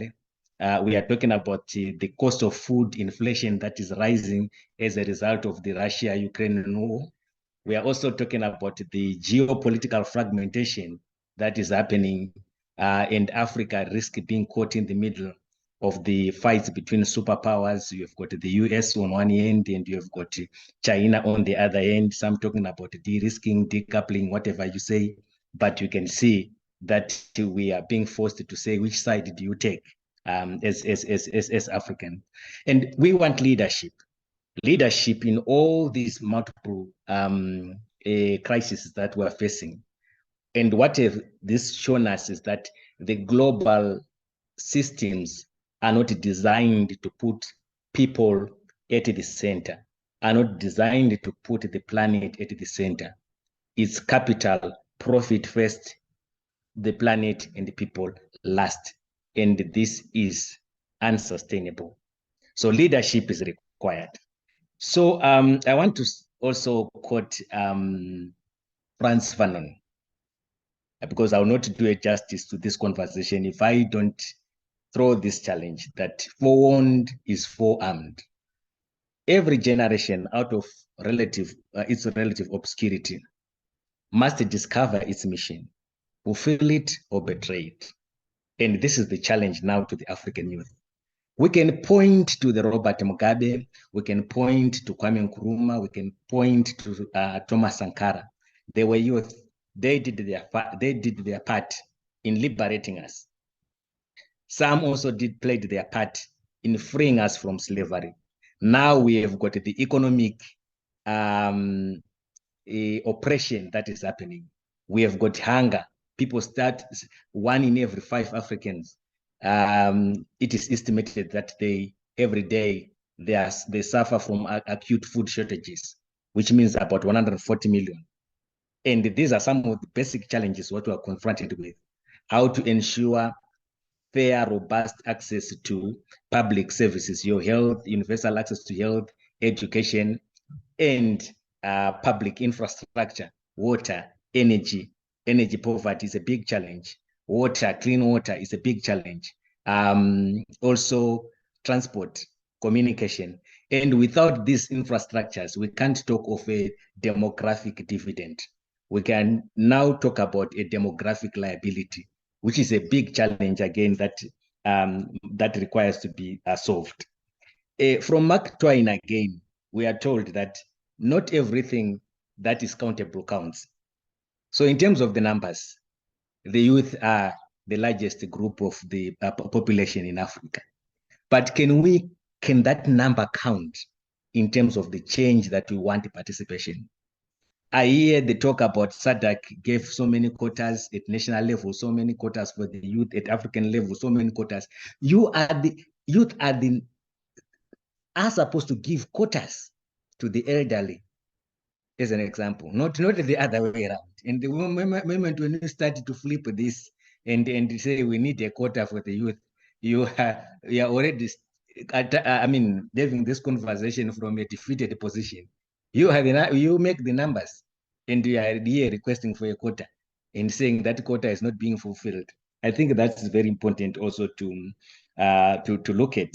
We are talking about the cost of food inflation that is rising as a result of the Russia-Ukraine war. We are also talking about the geopolitical fragmentation that is happening, and Africa risk being caught in the middle of the fights between superpowers. You've got the US on one end, and you've got China on the other end. Some talking about de-risking, decoupling, whatever you say, but you can see that we are being forced to say, which side do you take as African? And we want leadership in all these multiple crises that we're facing. And what this shown us is that the global systems are not designed to put people at the center, are not designed to put the planet at the center. It's capital, profit first, the planet and the people last. And this is unsustainable. So leadership is required. So I want to also quote Frantz Fanon, because I will not do a justice to this conversation if I don't throw this challenge that forewarned is forearmed. Every generation out of its relative obscurity must discover its mission, fulfill it or betray it. And this is the challenge now to the African youth. We can point to the Robert Mugabe, we can point to Kwame Nkrumah, we can point to Thomas Sankara. They were youth. They did their part in liberating us. Some also played their part in freeing us from slavery. Now we have got the economic oppression that is happening. We have got hunger. People start, 1 in every 5 Africans. It is estimated that every day they suffer from acute food shortages, which means about 140 million. And these are some of the basic challenges what we are confronted with. How to ensure fair, robust access to public services, your health, universal access to health, education, and public infrastructure, water, energy. Energy poverty is a big challenge. Water, clean water is a big challenge. Also, transport, communication. And without these infrastructures, we can't talk of a demographic dividend. We can now talk about a demographic liability, which is a big challenge again that requires to be solved. From Mark Twain again, we are told that not everything that is countable counts. So in terms of the numbers, the youth are the largest group of the population in Africa. But can that number count in terms of the change that we want participation? I hear the talk about SADC gave so many quotas at national level, so many quotas for the youth at African level, so many quotas. Youth are supposed to give quotas to the elderly, as an example, not the other way around. And the moment when you start to flip this and say we need a quota for the youth, you are already, having this conversation from a defeated position. You make the numbers, and you are here requesting for a quota and saying that quota is not being fulfilled. I think that's very important also to look at.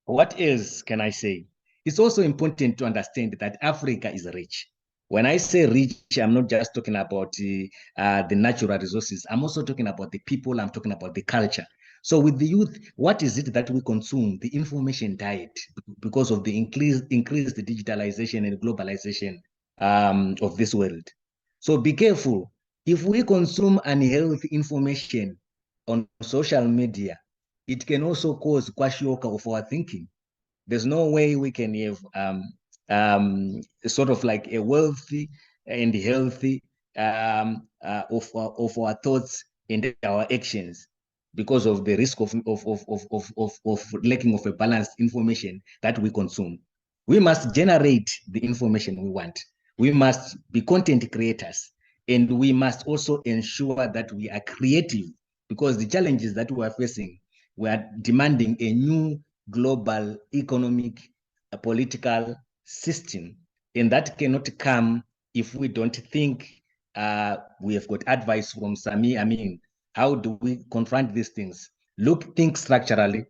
What else can I say? It's also important to understand that Africa is rich. When I say rich, I'm not just talking about the natural resources. I'm also talking about the people. I'm talking about the culture. So with the youth, what is it that we consume? The information diet, because of the increased digitalization and globalization of this world. So be careful. If we consume unhealthy information on social media, it can also cause kwashiorkor of our thinking. There's no way we can have sort of like a wealthy and healthy of our thoughts and our actions, because of the risk of lacking of a balanced information that we consume. We must generate the information we want. We must be content creators, and we must also ensure that we are creative, because the challenges that we are facing, we are demanding a new global economic political system, and that cannot come if we don't think. We have got advice from Sami Amin. How do we confront these things? Think structurally,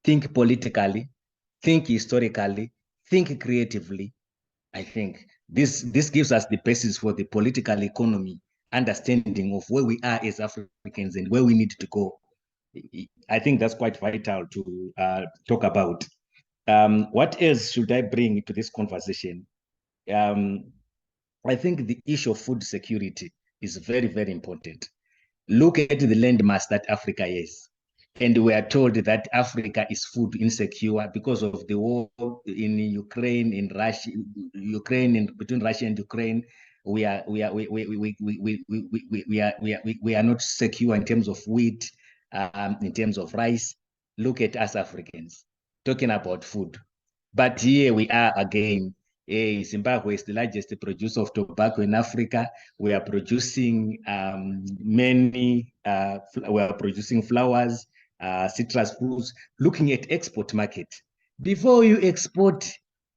think politically, think historically, think creatively. I think this gives us the basis for the political economy understanding of where we are as Africans and where we need to go. I think that's quite vital to talk about. What else should I bring to this conversation? I think the issue of food security is very, very important. Look at the landmass that Africa is. And we are told that Africa is food insecure because of the war in Ukraine, in Russia, between Russia and Ukraine. We are not secure in terms of wheat, in terms of rice. Look at us Africans talking about food. But here we are again. Zimbabwe is the largest producer of tobacco in Africa. We are producing we are producing flowers, citrus fruits, looking at export market. Before you export,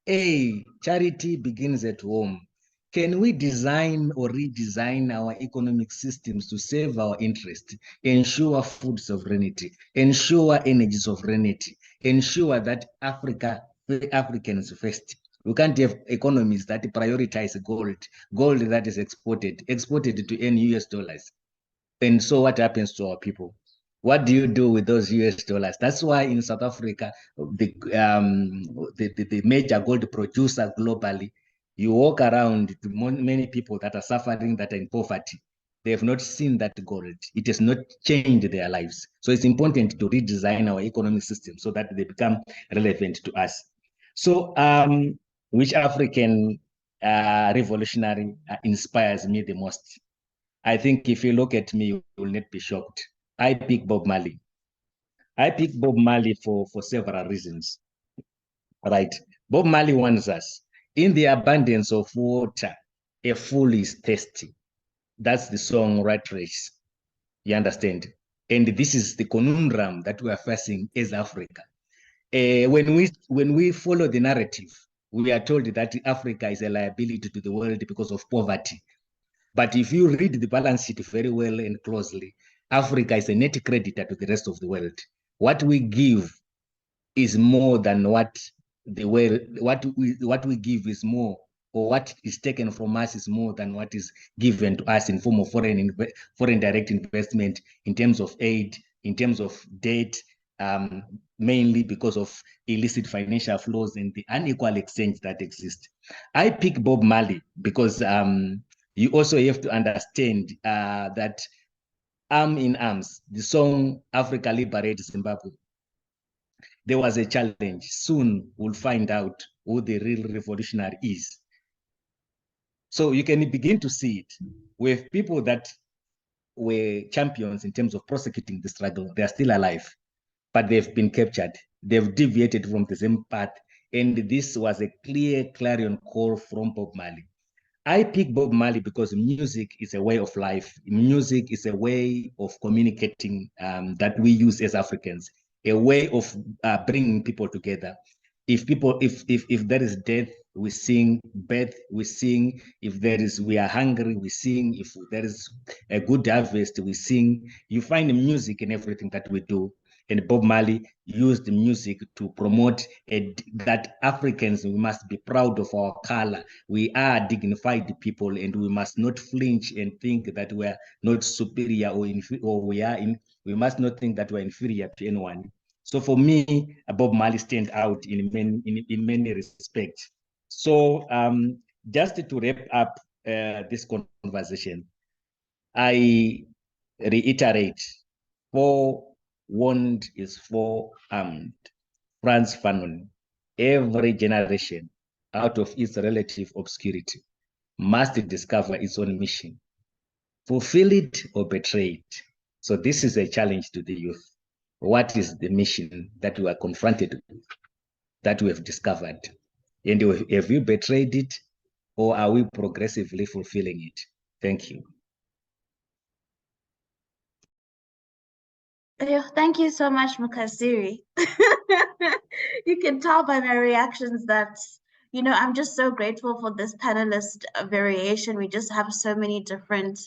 charity begins at home. Can we design or redesign our economic systems to serve our interest, ensure food sovereignty, ensure energy sovereignty, ensure that Africans first? We can't have economies that prioritize gold that is exported to earn US dollars. And so what happens to our people? What do you do with those US dollars? That's why in South Africa, the major gold producer globally, you walk around to many people that are suffering, that are in poverty. They have not seen that gold. It has not changed their lives. So it's important to redesign our economic system so that they become relevant to us. So which African revolutionary inspires me the most? I think if you look at me, you will not be shocked. I pick Bob Marley. I pick Bob Marley for several reasons. Right? Bob Marley warns us, in the abundance of water, a fool is thirsty. That's the song Rat Race. You understand? And this is the conundrum that we are facing as Africa. When we follow the narrative, we are told that Africa is a liability to the world because of poverty. But if you read the balance sheet very well and closely, Africa is a net creditor to the rest of the world. What we give is more than what the world, what we give is more, or what is taken from us is more than what is given to us in form of foreign direct investment, in terms of aid, in terms of debt, mainly because of illicit financial flows and the unequal exchange that exists. I pick Bob Marley because you also have to understand that Arm in Arms, the song Africa Liberates Zimbabwe, there was a challenge. Soon we'll find out who the real revolutionary is. So you can begin to see it with people that were champions in terms of prosecuting the struggle. They are still alive, but they've been captured. They've deviated from the same path. And this was a clear clarion call from Bob Marley. I pick Bob Marley because music is a way of life. Music is a way of communicating that we use as Africans, a way of bringing people together. if there is death, we sing. Birth, we sing. If we are hungry, we sing. If there is a good harvest, we sing. You find music in everything that we do. And Bob Marley used music to promote that Africans, we must be proud of our color. We are dignified people, and we must not flinch and think that we are not superior or we must not think that we're inferior to anyone. So for me, Bob Marley stands out in many respects. So just to wrap up this conversation, I reiterate, forewarned is forearmed. Franz Fanon, every generation out of its relative obscurity must discover its own mission, fulfill it or betray it. So this is a challenge to the youth. What is the mission that we are confronted with, that we have discovered? And have you betrayed it, or are we progressively fulfilling it? Thank you. Thank you so much, Mukasiri. You can tell by my reactions that, I'm just so grateful for this panelist variation. We just have so many different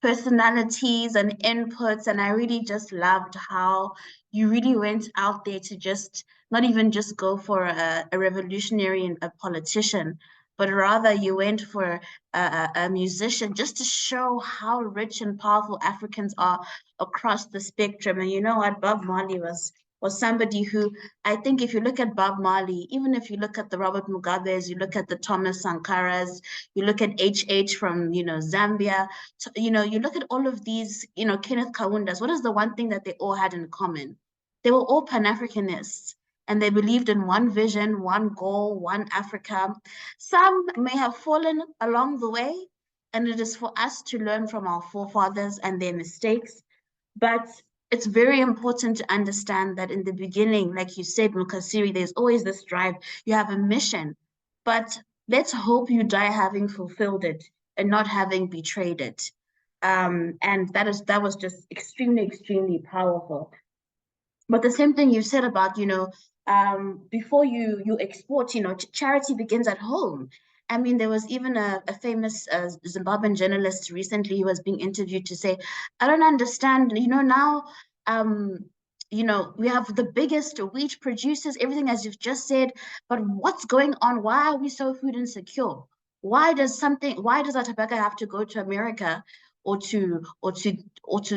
personalities and inputs, and I really just loved how you really went out there to just not even just go for a revolutionary and a politician, but rather you went for a musician, just to show how rich and powerful Africans are across the spectrum. And you know what, Bob Marley was somebody who, I think if you look at Bob Marley, even if you look at the Robert Mugabes, you look at the Thomas Sankaras, you look at HH from, Zambia, you look at all of these, Kenneth Kaundas, what is the one thing that they all had in common? They were all Pan-Africanists, and they believed in one vision, one goal, one Africa. Some may have fallen along the way, and it is for us to learn from our forefathers and their mistakes. But it's very important to understand that in the beginning, like you said, Mukasiri, there's always this drive. You have a mission, but let's hope you die having fulfilled it and not having betrayed it. And that was just extremely, extremely powerful. But the same thing you said about, before you export, charity begins at home. I mean, there was even a famous Zimbabwean journalist recently who was being interviewed to say, I don't understand, now, we have the biggest wheat producers, everything as you've just said, but what's going on? Why are we so food insecure? Why does our tobacco have to go to America or to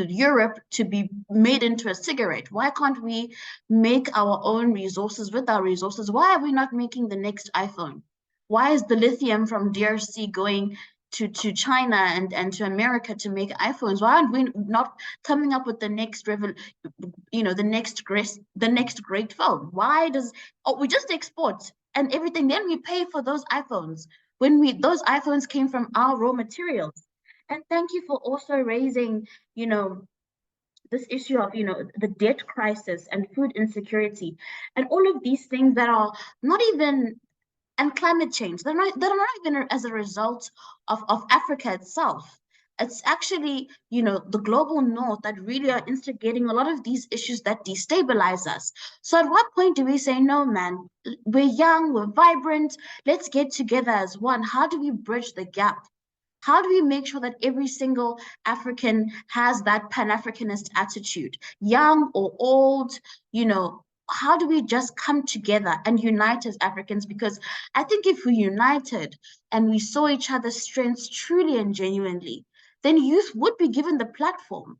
Europe to be made into a cigarette? Why can't we make our own resources with our resources? Why are we not making the next iPhone? Why is the lithium from DRC going to China and to America to make iPhones? Why aren't we not coming up with the next the next great phone? We just export and everything, then we pay for those iPhones when those iPhones came from our raw materials. And thank you for also raising, this issue of, the debt crisis and food insecurity and all of these things that are not even, and climate change, they're not even as a result of Africa itself. It's actually, the global north that really are instigating a lot of these issues that destabilize us. So at what point do we say, no, man, we're young, we're vibrant, let's get together as one? How do we bridge the gap? How do we make sure that every single African has that Pan-Africanist attitude, young or old, how do we just come together and unite as Africans? Because I think if we united and we saw each other's strengths truly and genuinely, then youth would be given the platform.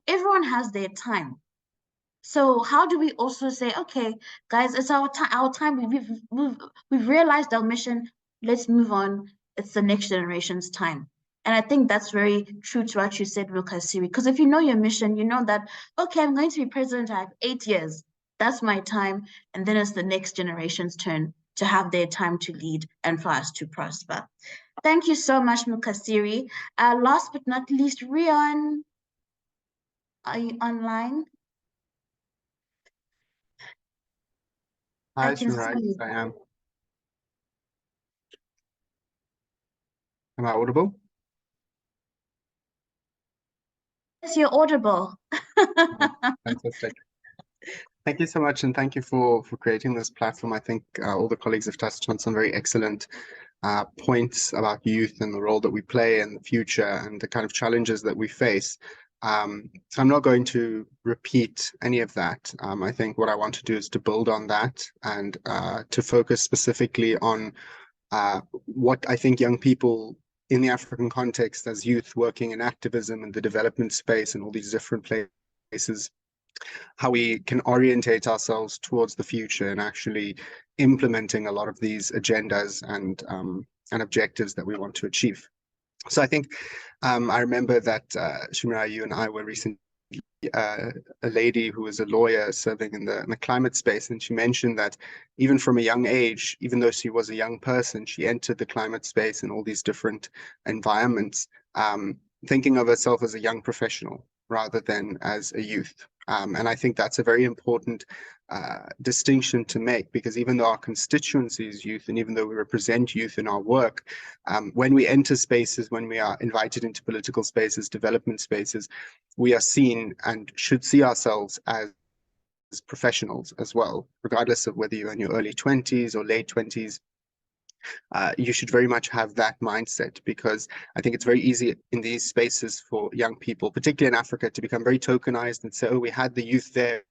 Everyone has their time. So how do we also say, okay, guys, it's our time. We've realized our mission. Let's move on. It's the next generation's time. And I think that's very true to what you said, Mukasiri. Because if you know your mission, you know that, okay, I'm going to be president. I have 8 years. That's my time. And then it's the next generation's turn to have their time to lead and for us to prosper. Thank you so much, Mukasiri. Last but not least, Rion, are you online? Hi, I can Shumirai. see you. I am. Am I audible? Yes, you're audible. Fantastic. Thank you so much, and thank you for creating this platform. I think all the colleagues have touched on some very excellent points about youth and the role that we play in the future and the kind of challenges that we face. So I'm not going to repeat any of that. I think what I want to do is to build on that and to focus specifically on what I think young people in the African context as youth working in activism and the development space and all these different places, how we can orientate ourselves towards the future and actually implementing a lot of these agendas and objectives that we want to achieve. So I think I remember that Shumirai, you and I were recently a lady who was a lawyer serving in the climate space, and she mentioned that even from a young age, even though she was a young person, she entered the climate space and all these different environments, thinking of herself as a young professional rather than as a youth. And I think that's a very important distinction to make, because even though our constituency is youth and even though we represent youth in our work, when we enter spaces, when we are invited into political spaces, development spaces, we are seen and should see ourselves as professionals as well, regardless of whether you're in your early 20s or late 20s. You should very much have that mindset, because I think it's very easy in these spaces for young people, particularly in Africa, to become very tokenized and say, oh, we had the youth there.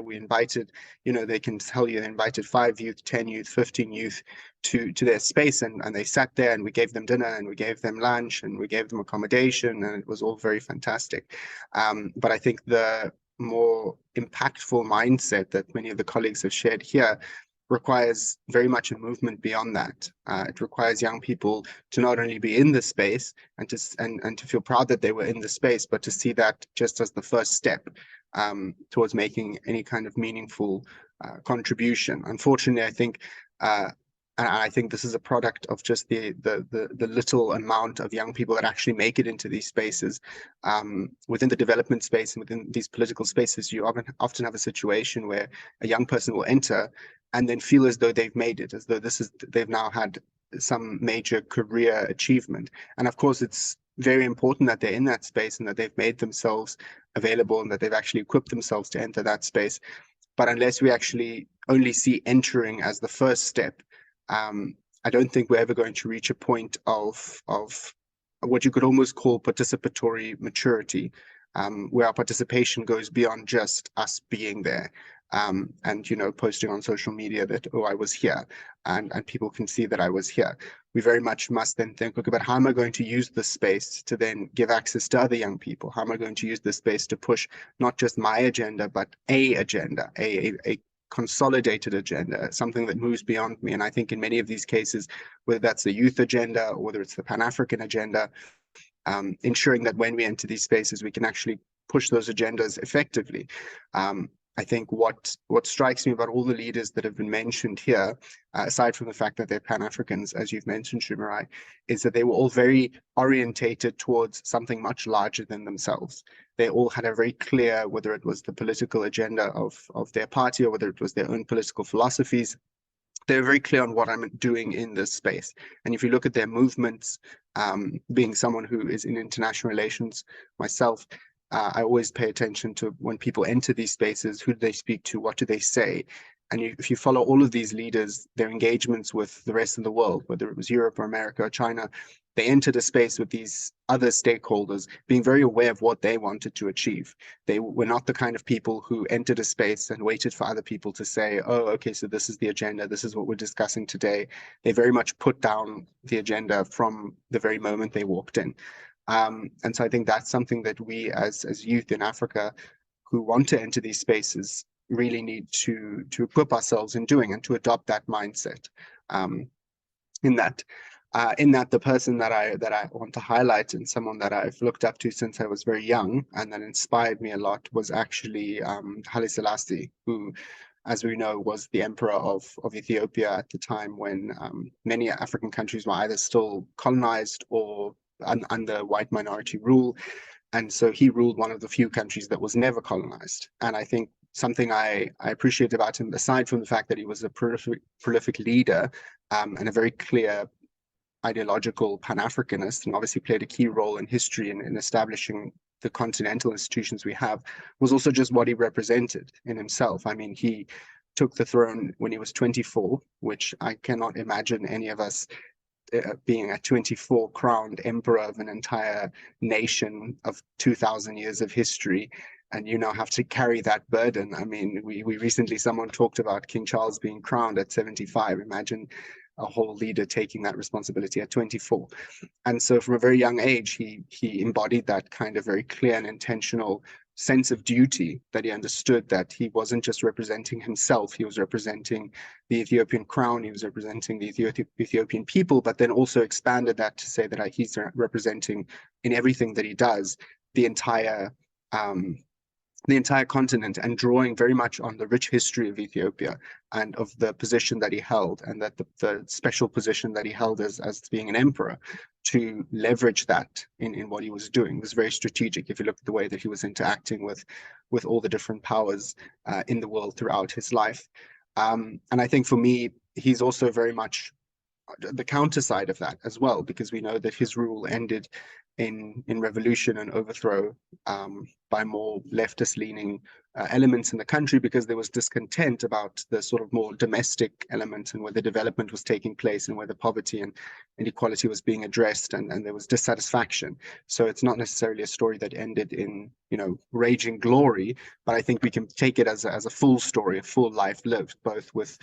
We invited, they can tell you they invited 5 youth, 10 youth, 15 youth to their space, and they sat there and we gave them dinner and we gave them lunch and we gave them accommodation, and it was all very fantastic. But I think the more impactful mindset that many of the colleagues have shared here requires very much a movement beyond that. It requires young people to not only be in the space and to feel proud that they were in the space, but to see that just as the first step towards making any kind of meaningful contribution. Unfortunately, I think, and I think this is a product of just the little amount of young people that actually make it into these spaces. Within the development space and within these political spaces, you often have a situation where a young person will enter and then feel as though they've made it, as though they've now had some major career achievement. And of course, it's very important that they're in that space and that they've made themselves available and that they've actually equipped themselves to enter that space. But unless we actually only see entering as the first step, I don't think we're ever going to reach a point of what you could almost call participatory maturity, where our participation goes beyond just us being there. And posting on social media that, oh, I was here, and people can see that I was here. We very much must then think, okay, but how am I going to use this space to then give access to other young people? How am I going to use this space to push not just my agenda, but a agenda, a consolidated agenda, something that moves beyond me? And I think in many of these cases, whether that's the youth agenda or whether it's the Pan-African agenda, ensuring that when we enter these spaces, we can actually push those agendas effectively. I think what strikes me about all the leaders that have been mentioned here, aside from the fact that they're Pan-Africans, as you've mentioned, Shumirai, is that they were all very orientated towards something much larger than themselves. They all had a very clear, whether it was the political agenda of their party or whether it was their own political philosophies, they're very clear on what I'm doing in this space. And if you look at their movements, being someone who is in international relations myself, I always pay attention to when people enter these spaces, who do they speak to, what do they say? And if you follow all of these leaders, their engagements with the rest of the world, whether it was Europe or America or China, they entered a space with these other stakeholders, being very aware of what they wanted to achieve. They were not the kind of people who entered a space and waited for other people to say, oh, okay, so this is the agenda, this is what we're discussing today. They very much put down the agenda from the very moment they walked in. And so I think that's something that we as youth in Africa who want to enter these spaces really need to equip ourselves in doing, and to adopt that mindset. In that, the person that I want to highlight, and someone that I've looked up to since I was very young and that inspired me a lot, was actually Haile Selassie, who, as we know, was the emperor of Ethiopia at the time when many African countries were either still colonized or under white minority rule. And so he ruled one of the few countries that was never colonized. And I think something I appreciate about him, aside from the fact that he was a prolific leader and a very clear ideological Pan-Africanist, and obviously played a key role in history in establishing the continental institutions we have, was also just what he represented in himself. I mean, he took the throne when he was 24, which I cannot imagine any of us being a 24 crowned emperor of an entire nation of 2,000 years of history. And you now have to carry that burden. I mean, we recently, someone talked about King Charles being crowned at 75. Imagine a whole leader taking that responsibility at 24. And so from a very young age, he embodied that kind of very clear and intentional sense of duty, that he understood that he wasn't just representing himself, he was representing the Ethiopian crown, he was representing the Ethiopian people, but then also expanded that to say that he's representing in everything that he does the entire continent, and drawing very much on the rich history of Ethiopia and of the position that he held, and that the special position that he held as being an emperor, to leverage that in what he was doing. It was very strategic if you look at the way that he was interacting with all the different powers in the world throughout his life. And I think for me, he's also very much the counter side of that as well, because we know that his rule ended in revolution and overthrow by more leftist leaning elements in the country, because there was discontent about the sort of more domestic element and where the development was taking place and where the poverty and inequality was being addressed, and there was dissatisfaction. So it's not necessarily a story that ended in, you know, raging glory, but I think we can take it as a full story, a full life lived, both with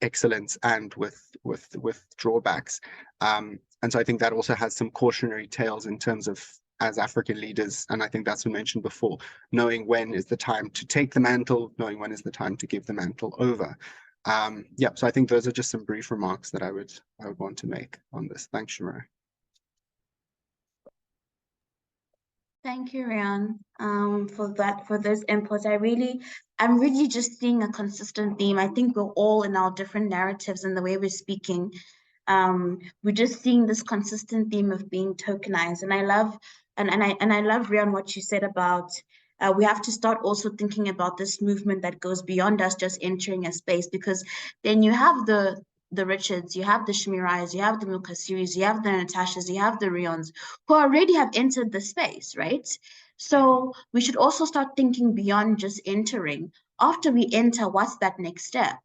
excellence and with drawbacks. And so I think that also has some cautionary tales in terms of, as African leaders, and I think that's been mentioned before, knowing when is the time to take the mantle, knowing when is the time to give the mantle over. Yeah, so I think those are just some brief remarks that I would want to make on this. Thanks, Shumirai. Thank you, Rian, for those inputs. I'm really just seeing a consistent theme. I think we're all in our different narratives and the way we're speaking. We're just seeing this consistent theme of being tokenized, and I love Rian what you said about we have to start also thinking about this movement that goes beyond us just entering a space, because then you have the Richards, you have the Shumirais, you have the Mukasiris, you have the Natashas, you have the Rions, who already have entered the space, right? So we should also start thinking beyond just entering. After we enter, what's that next step?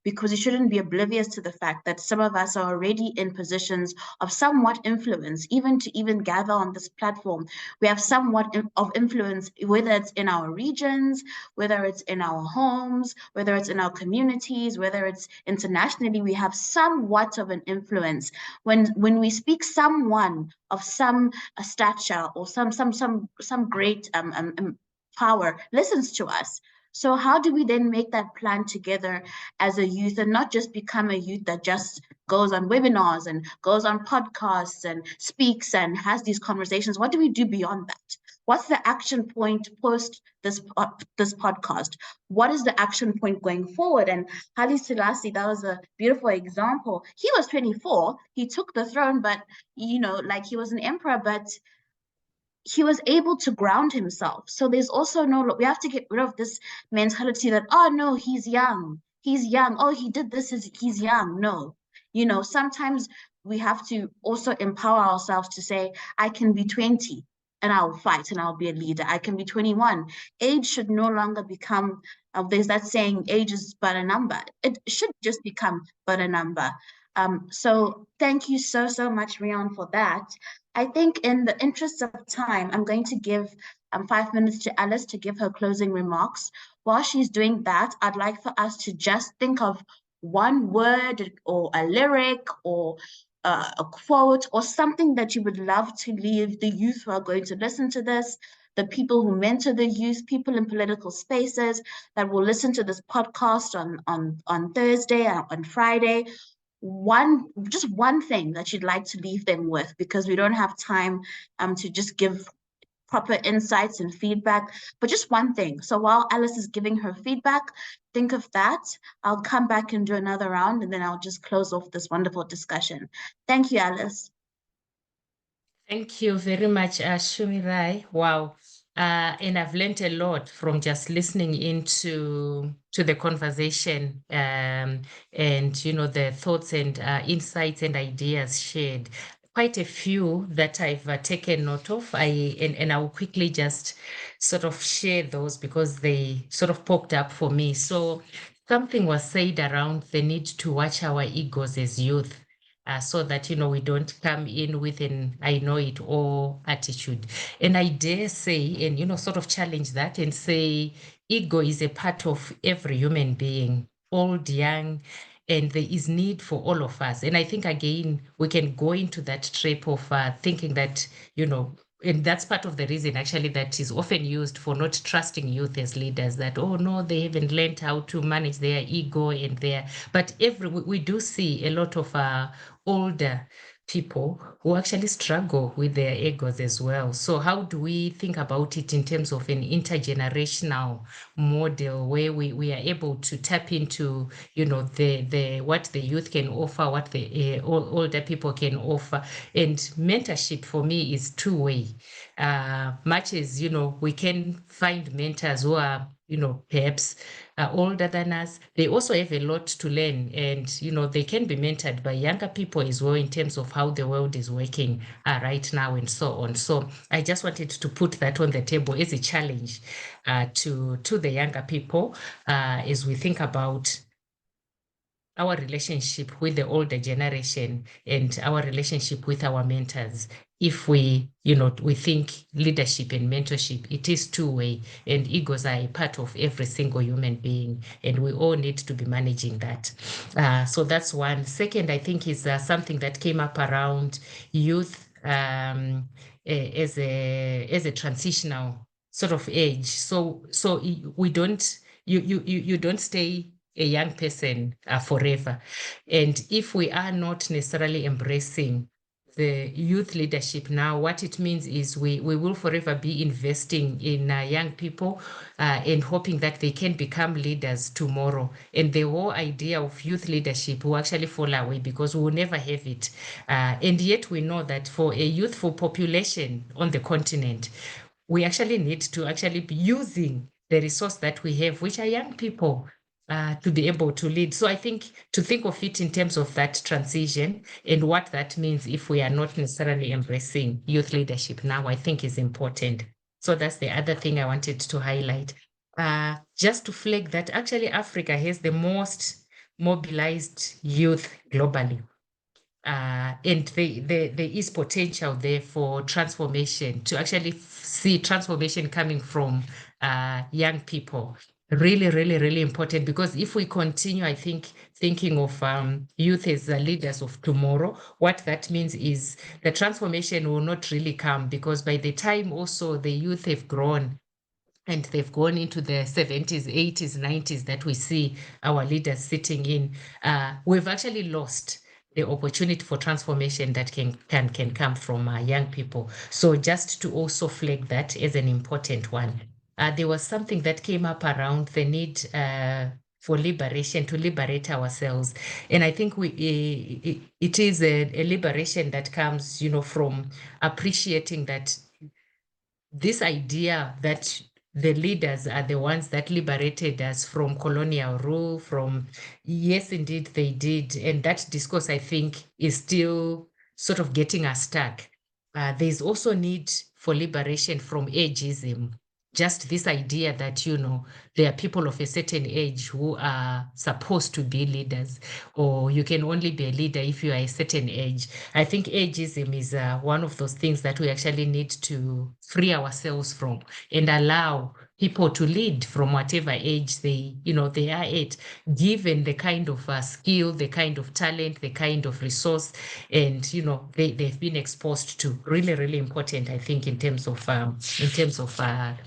Because you shouldn't be oblivious to the fact that some of us are already in positions of somewhat influence. Even to gather on this platform, we have somewhat of influence, whether it's in our regions, whether it's in our homes, whether it's in our communities, whether it's internationally, we have somewhat of an influence. When we speak, someone of some stature or some great power listens to us. So how do we then make that plan together as a youth, and not just become a youth that just goes on webinars and goes on podcasts and speaks and has these conversations? What do we do beyond that? What's the action point post this podcast? What is the action point going forward? And Haile Selassie, that was a beautiful example. He was 24, he took the throne, but you know, like, he was an emperor, but he was able to ground himself. So there's also we have to get rid of this mentality that, oh no, he's young, oh, he did this, he's young. No, you know, sometimes we have to also empower ourselves to say, I can be 20 and I'll fight and I'll be a leader. I can be 21. Age should no longer become, there's that saying, age is but a number. It should just become but a number. So thank you so much, Rian, for that. I think in the interest of time, I'm going to give 5 minutes to Alice to give her closing remarks. While she's doing that, I'd like for us to just think of one word or a lyric or a quote or something that you would love to leave the youth who are going to listen to this, the people who mentor the youth, people in political spaces that will listen to this podcast on Thursday and on Friday. Just one thing that you'd like to leave them with, because we don't have time to just give proper insights and feedback, but just one thing. So while Alice is giving her feedback, think of that. I'll come back and do another round, and then I'll just close off this wonderful discussion. Thank you, Alice. Thank you very much, Shumirai. Wow. And I've learned a lot from just listening into the conversation and, you know, the thoughts and insights and ideas shared. quite a few that I've taken note of. And I will quickly just sort of share those because they sort of popped up for me. So something was said around the need to watch our egos as youth. So that, we don't come in with an I know it all attitude. And I dare say, and, sort of challenge that and say, ego is a part of every human being, old, young, and there is need for all of us. And I think, again, we can go into that trap of thinking that, and that's part of the reason actually that is often used for not trusting youth as leaders, that, oh no, they haven't learned how to manage their ego and but we do see a lot of older people who actually struggle with their egos as well. So how do we think about it in terms of an intergenerational model where we are able to tap into, the what the youth can offer, what the older people can offer? And mentorship for me is two-way. Much as, we can find mentors who are, perhaps older than us, they also have a lot to learn, and they can be mentored by younger people as well in terms of how the world is working right now and so on. So I just wanted to put that on the table as a challenge to the younger people as we think about our relationship with the older generation and our relationship with our mentors. If we think leadership and mentorship, it is two-way, and egos are a part of every single human being, and we all need to be managing that. So that's one. Second, I think, is something that came up around youth as a transitional sort of age. So we don't, you don't stay a young person forever. And if we are not necessarily embracing the youth leadership now, what it means is we will forever be investing in young people and hoping that they can become leaders tomorrow. And the whole idea of youth leadership will actually fall away because we will never have it. And yet we know that for a youthful population on the continent, we actually need to actually be using the resource that we have, which are young people, to be able to lead. So I think to think of it in terms of that transition and what that means if we are not necessarily embracing youth leadership now, I think is important. So that's the other thing I wanted to highlight. Just to flag that actually Africa has the most mobilized youth globally. And there is potential there for transformation, to actually see transformation coming from young people. Really, really, really important, because if we continue, I think, thinking of youth as the leaders of tomorrow, what that means is the transformation will not really come, because by the time also the youth have grown and they've gone into the 70s, 80s, 90s that we see our leaders sitting in, we've actually lost the opportunity for transformation that can come from young people. So just to also flag that as an important one. There was something that came up around the need for liberation, to liberate ourselves. And I think it is a liberation that comes, from appreciating that this idea that the leaders are the ones that liberated us from colonial rule, yes, indeed, they did. And that discourse, I think, is still sort of getting us stuck. There's also need for liberation from ageism. Just this idea that, there are people of a certain age who are supposed to be leaders, or you can only be a leader if you are a certain age. I think ageism is one of those things that we actually need to free ourselves from and allow people to lead from whatever age they are at, given the kind of skill, the kind of talent, the kind of resource, and they've been exposed to. Really, really important, I think, in terms of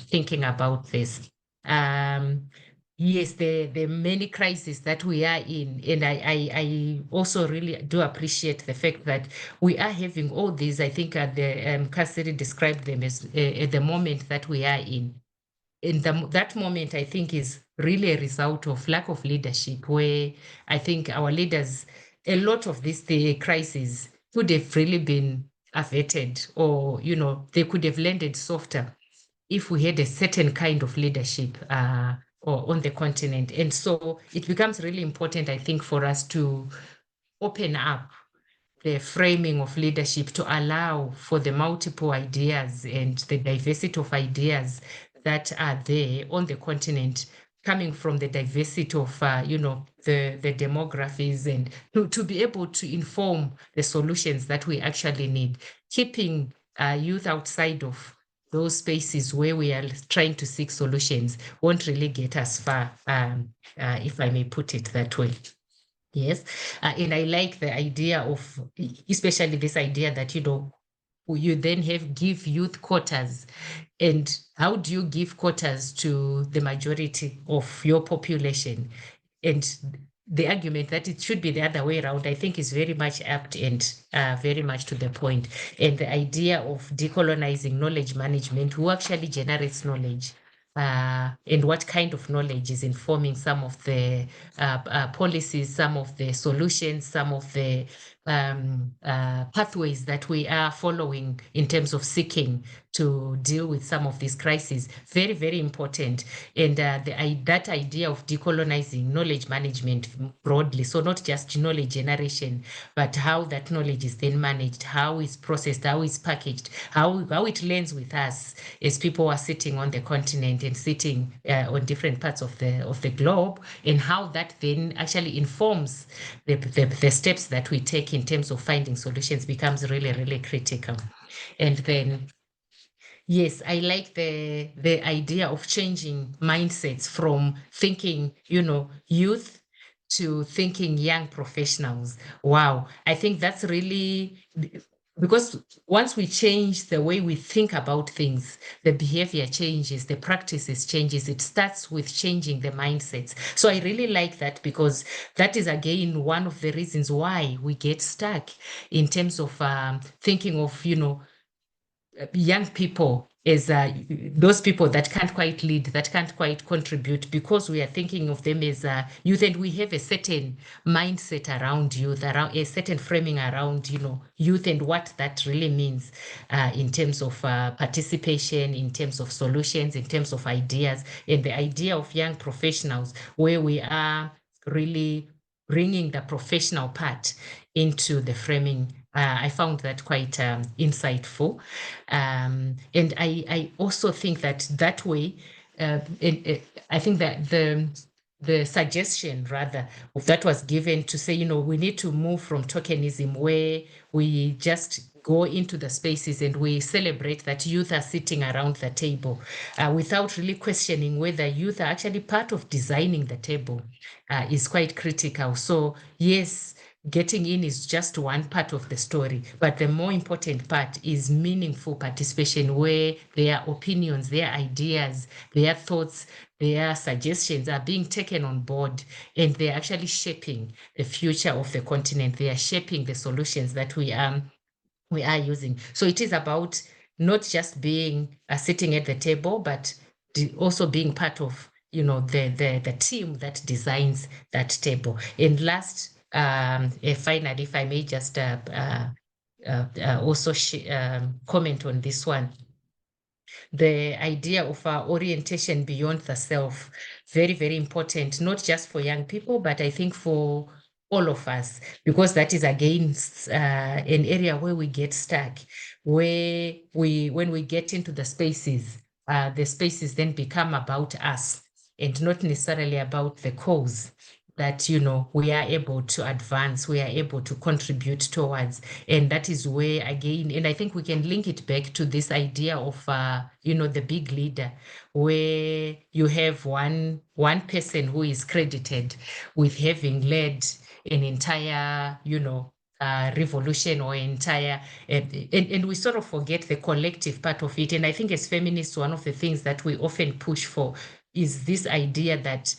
thinking about this. Yes, the many crises that we are in, and I also really do appreciate the fact that we are having all these. I think Cassidy described them as at the moment that we are in. That moment, I think, is really a result of lack of leadership, where I think our leaders, a lot of the crises could have really been averted, or they could have landed softer if we had a certain kind of leadership or on the continent. And so it becomes really important, I think, for us to open up the framing of leadership to allow for the multiple ideas and the diversity of ideas that are there on the continent, coming from the diversity of, the demographies, and to be able to inform the solutions that we actually need. Keeping youth outside of those spaces where we are trying to seek solutions won't really get us far, if I may put it that way. Yes, and I like the idea of, especially this idea that, you then give youth quotas. And how do you give quotas to the majority of your population? And the argument that it should be the other way around, I think, is very much apt and very much to the point. And the idea of decolonizing knowledge management, who actually generates knowledge, and what kind of knowledge is informing some of the policies, some of the solutions, some of the pathways that we are following in terms of seeking to deal with some of these crises. Very, very important. And that idea of decolonizing knowledge management broadly, so not just knowledge generation, but how that knowledge is then managed, how it's processed, how it's packaged, how it lands with us as people are sitting on the continent and sitting on different parts of the globe, and how that then actually informs the steps that we take in terms of finding solutions becomes really, really critical. And then, yes, I like the idea of changing mindsets from thinking, youth to thinking young professionals. Wow, I think that's really, because once we change the way we think about things, the behavior changes, the practices changes. It starts with changing the mindsets. So I really like that, because that is, again, one of the reasons why we get stuck in terms of thinking of, young people as those people that can't quite lead, that can't quite contribute, because we are thinking of them as youth, and we have a certain mindset around youth, around a certain framing around, youth, and what that really means in terms of participation, in terms of solutions, in terms of ideas, and the idea of young professionals, where we are really bringing the professional part into the framing. I found that quite insightful. And I also think that way, I think that the suggestion, rather, that was given to say, we need to move from tokenism, where we just go into the spaces and we celebrate that youth are sitting around the table without really questioning whether youth are actually part of designing the table, is quite critical. So yes, getting in is just one part of the story, but the more important part is meaningful participation, where their opinions, their ideas, their thoughts, their suggestions are being taken on board, and they're actually shaping the future of the continent. They are shaping the solutions that we are using. So it is about not just being sitting at the table, but also being part of, the team that designs that table. And last, finally, if I may just also comment on this one, the idea of orientation beyond the self, very, very important, not just for young people, but I think for all of us, because that is, again, an area where we get stuck, where when we get into the spaces then become about us and not necessarily about the cause that, we are able to advance, we are able to contribute towards. And that is where, again, and I think we can link it back to this idea of, the big leader, where you have one person who is credited with having led an entire, revolution, or entire, and we sort of forget the collective part of it. And I think as feminists, one of the things that we often push for is this idea that,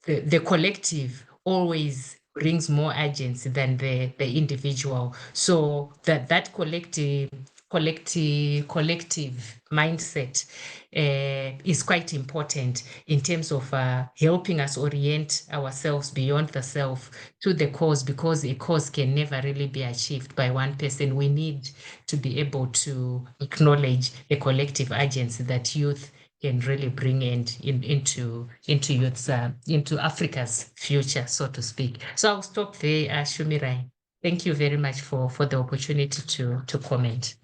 the collective always brings more urgency than the individual. So that collective mindset is quite important in terms of helping us orient ourselves beyond the self to the cause, because a cause can never really be achieved by one person. We need to be able to acknowledge the collective agency that youth can really bring into youth's into Africa's future, so to speak. So I'll stop there, Shumirai. Thank you very much for the opportunity to comment.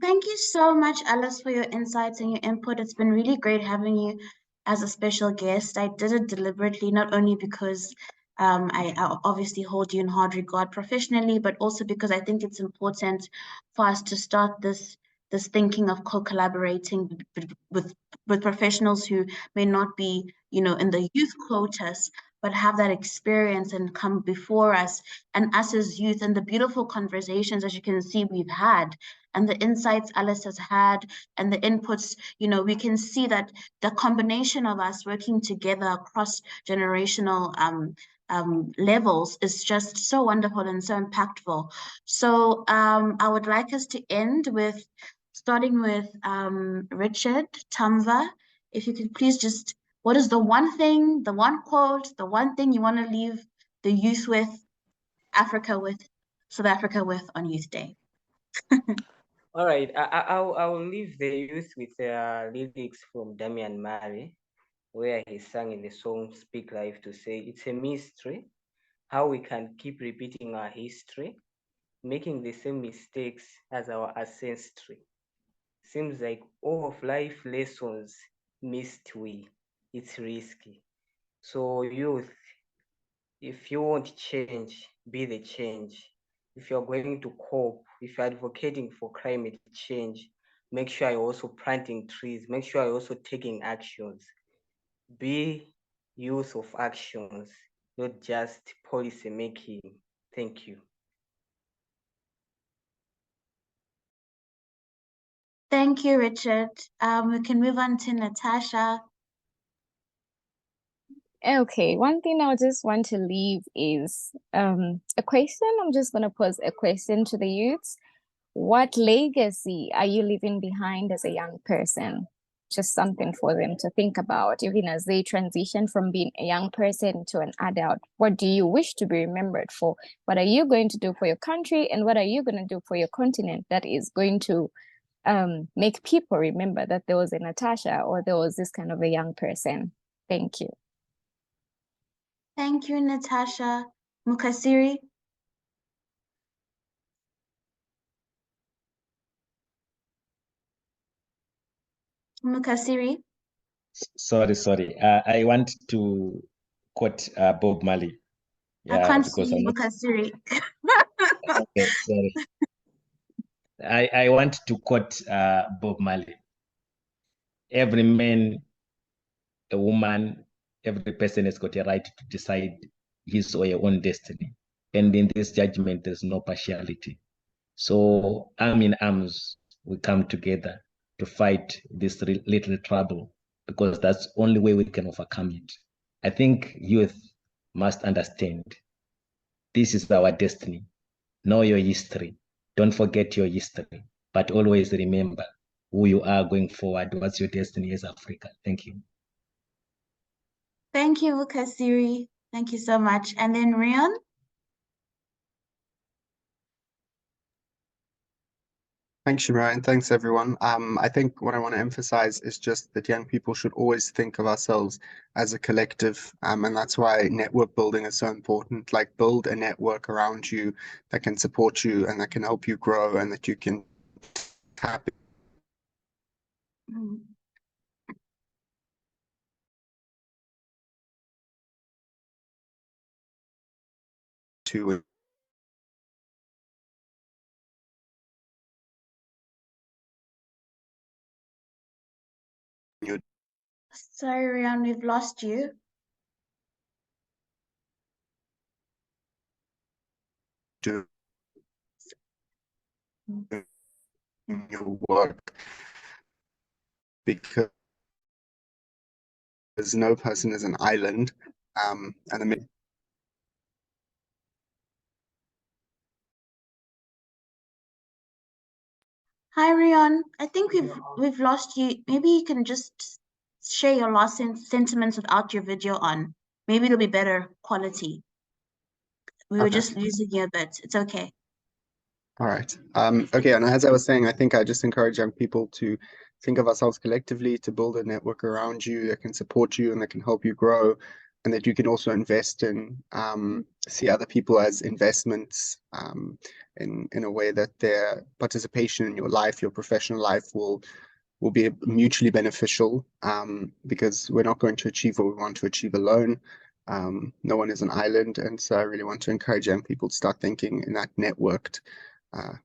Thank you so much, Alice, for your insights and your input. It's been really great having you as a special guest. I did it deliberately, not only because I obviously hold you in hard regard professionally, but also because I think it's important for us to start this thinking of co-collaborating with professionals who may not be, in the youth quotas, but have that experience and come before us and us as youth, and the beautiful conversations, as you can see, we've had, and the insights Alice has had, and the inputs, we can see that the combination of us working together across generational levels is just so wonderful and so impactful. So I would like us to end with starting with Richard Tamva. If you could please just, what is the one thing, the one quote, the one thing you want to leave the youth with, South Africa with on Youth Day? All right, I'll leave the youth with lyrics from Damian Marley, where he sang in the song Speak Life to say, it's a mystery how we can keep repeating our history, making the same mistakes as our ancestry. Seems like all of life lessons missed we. It's risky. So youth, if you want change, be the change. If you're going to cope, if you're advocating for climate change, make sure you're also planting trees, make sure you're also taking actions. Be youth of actions, not just policy making. Thank you. Thank you, Richard. We can move on to Natasha. Okay, one thing I just want to leave is a question. I'm just going to pose a question to the youths. What legacy are you leaving behind as a young person? Just something for them to think about, even as they transition from being a young person to an adult. What do you wish to be remembered for? What are you going to do for your country? And what are you going to do for your continent that is going to make people remember that there was a Natasha or there was this kind of a young person? Thank you. Thank you, Natasha. Mukasiri. Mukasiri. Sorry. I want to quote Bob Marley. I can't because see I'm not. Mukasiri. Okay, sorry. I want to quote Bob Marley. Every man, a woman, every person has got a right to decide his or her own destiny. And in this judgment, there's no partiality. So arm in arms, we come together to fight this little trouble, because that's the only way we can overcome it. I think youth must understand this is our destiny. Know your history. Don't forget your history, but always remember who you are going forward. What's your destiny as Africa? Thank you. Thank you, Mukasiri. Thank you so much. And then Rion. Thanks, Shumirai, and thanks everyone. I think what I want to emphasize is just that young people should always think of ourselves as a collective, and that's why network building is so important. Like, build a network around you that can support you and that can help you grow and that you can tap into. Sorry, Rion, we've lost you. Do in your work, because no person is an island, and the Hi, Rion. I think we've lost you. Maybe you can just share your last sentiments without your video on. Maybe it'll be better quality. We were Okay. just losing you a bit. It's okay. All right. Okay, and as I was saying, I think I just encourage young people to think of ourselves collectively, to build a network around you that can support you and that can help you grow. and that you can also invest in, see other people as investments, in a way that their participation in your life, your professional life, will be mutually beneficial, because we're not going to achieve what we want to achieve alone. No one is an island, and so I really want to encourage young people to start thinking in that networked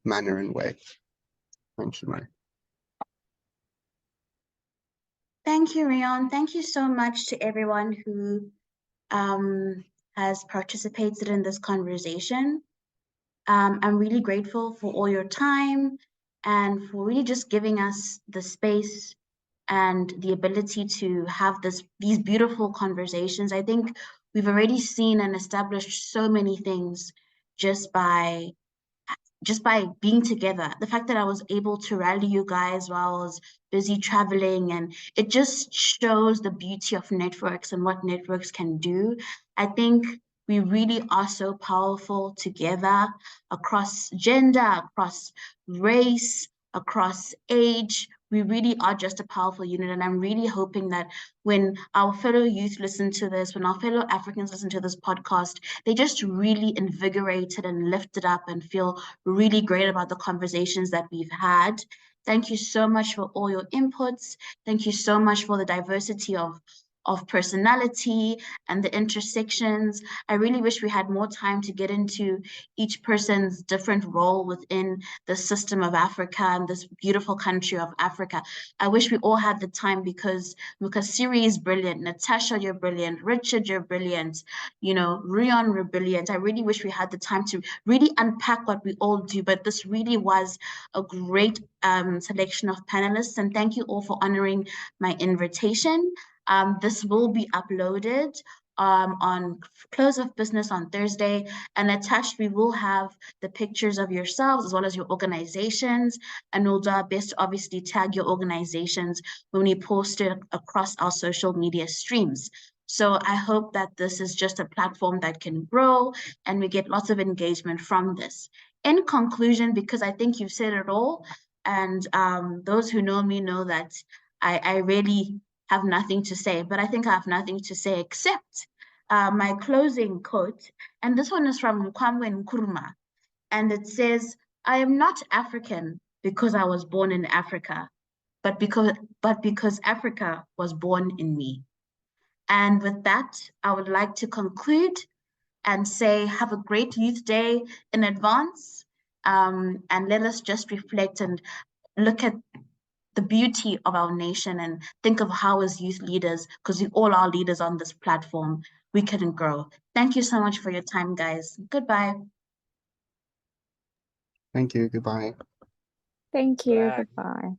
manner and way. Thanks, Shumirai. Thank you, Rion. Thank you so much to everyone who has participated in this conversation. I'm really grateful for all your time and for really just giving us the space and the ability to have these beautiful conversations. I think we've already seen and established so many things just by being together. The fact that I was able to rally you guys while I was busy traveling, and it just shows the beauty of networks and what networks can do. I think we really are so powerful together across gender, across race, across age. We really are just a powerful unit. And I'm really hoping that when our fellow youth listen to this, when our fellow Africans listen to this podcast, they just really invigorated and lifted up and feel really great about the conversations that we've had. Thank you so much for all your inputs. Thank you so much for the diversity of personality and the intersections. I really wish we had more time to get into each person's different role within the system of Africa and this beautiful country of Africa. I wish we all had the time because Siri is brilliant, Natasha, you're brilliant, Richard, you're brilliant, you know, Rion, you're brilliant. I really wish we had the time to really unpack what we all do, but this really was a great selection of panelists, and thank you all for honoring my invitation. This will be uploaded on close of business on Thursday, and attached we will have the pictures of yourselves as well as your organizations, and we'll do our best to obviously tag your organizations when we post it across our social media streams. So I hope that this is just a platform that can grow and we get lots of engagement from this. In conclusion, because I think you've said it all, and those who know me know that I really have nothing to say, but I think I have nothing to say except my closing quote, and this one is from Kwamwe Nkrumah, and it says, "I am not African because I was born in Africa, but because Africa was born in me." And with that, I would like to conclude and say, have a great Youth Day in advance, and let us just reflect and look at the beauty of our nation and think of how as youth leaders, because we all are leaders on this platform, we can grow. Thank you so much for your time, guys. Goodbye. Thank you. Goodbye. Thank you. Bye. Goodbye.